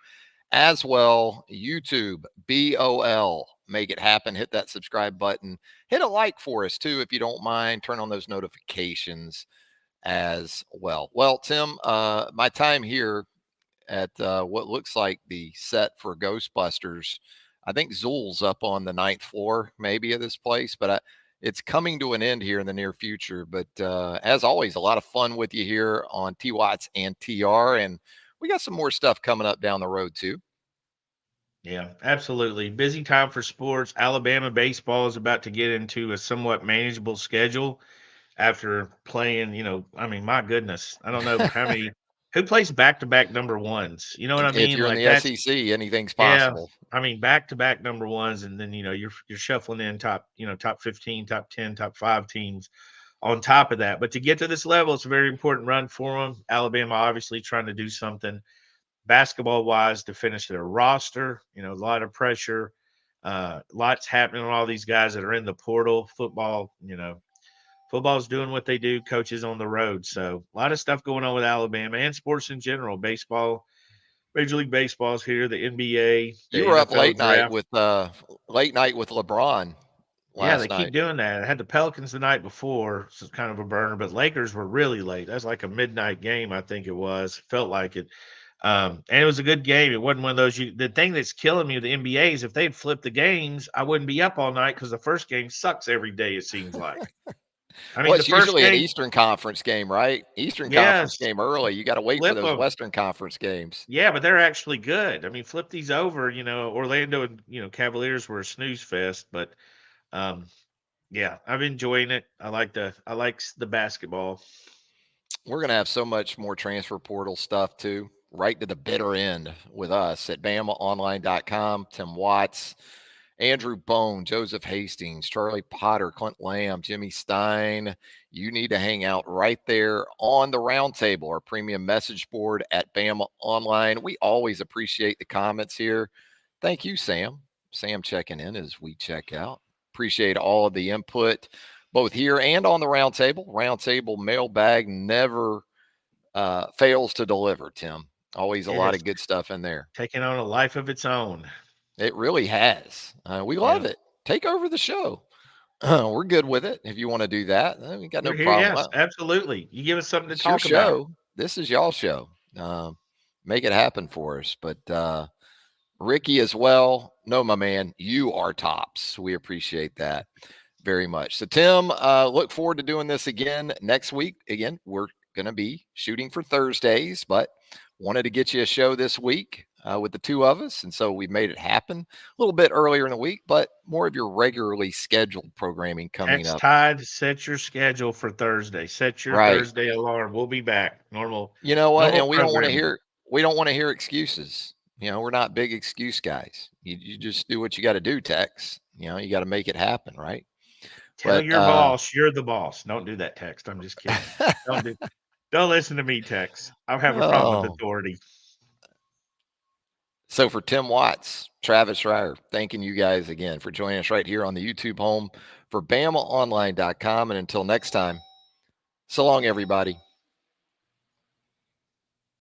as well. YouTube, BOL, make it happen. Hit that subscribe button. Hit a like for us too, if you don't mind. Turn on those notifications as well. Well, Tim, my time here at what looks like the set for Ghostbusters. I think Zool's up on the ninth floor, maybe, of this place, but it's coming to an end here in the near future. But as always, a lot of fun with you here on T Watts and TR, and we got some more stuff coming up down the road too. Yeah, absolutely. Busy time for sports. Alabama baseball is about to get into a somewhat manageable schedule after playing, I mean, my goodness, I don't know how many who plays back-to-back number ones. You know what I If mean? you're in Like the that's SEC, anything's yeah. possible. I mean, back-to-back number ones, and then you're shuffling in top 15, top 10, top 5 teams on top of that. But to get to this level, it's a very important run for them. Alabama obviously trying to do something basketball wise to finish their roster. A lot of pressure, lots happening on all these guys that are in the portal. Football's doing what they do. Coaches on the road, so a lot of stuff going on with Alabama and sports in general. Baseball, Major League Baseball's here. The NBA, You the were up NFL draft. late night with LeBron Yeah, they last keep night. doing that. I had the Pelicans the night before, so it's kind of a burner. But Lakers were really late. That's like a midnight game, I think it was. Felt like it. And it was a good game. It wasn't one of those. The thing that's killing me with the NBA is if they'd flipped the games, I wouldn't be up all night because the first game sucks every day. It seems like. I Well, mean, the it's first usually an game, Eastern Conference game, right? Eastern Conference yes, game early. You got to wait for flip those them. Western Conference games. Yeah, but they're actually good. I mean, flip these over. Orlando and Cavaliers were a snooze fest, but um, yeah, I'm enjoying it. I like the basketball. We're going to have so much more transfer portal stuff too, right to the bitter end with us at BamaOnline.com. Tim Watts, Andrew Bone, Joseph Hastings, Charlie Potter, Clint Lamb, Jimmy Stein. You need to hang out right there on the roundtable, our premium message board at Bama Online. We always appreciate the comments here. Thank you, Sam. Sam checking in as we check out. Appreciate all of the input, both here and on the roundtable. Roundtable mailbag never fails to deliver, Tim. Always a It lot has of good stuff in there. taken on a life of its own. It really has. We love Yeah, it. Take over the show. We're good with it. If you want to do that, we got no we're here. problem. Yes, absolutely. You give us something to It's your talk about. show. This is y'all show. Make it happen for us. But Ricky as well. No, my man, you are tops. We appreciate that very much. So, Tim, look forward to doing this again next week. Again, we're going to be shooting for Thursdays, but wanted to get you a show this week with the two of us. And so we made it happen a little bit earlier in the week, but more of your regularly scheduled programming coming Text up. Tide, set your schedule for Thursday. Set your Right. Thursday alarm. We'll be back. Normal, You know what? normal And programming. we don't want to hear excuses. we're not big excuse guys. You just do what you got to do, Tex. You got to make it happen, right? Tell But your boss you're the boss. Don't do that, Text. I'm just kidding. Don't listen to me, Tex. I have a problem with oh, authority. so for Tim Watts, Travis Schreier, thanking you guys again for joining us right here on the YouTube home for BamaOnline.com. And until next time, so long, everybody.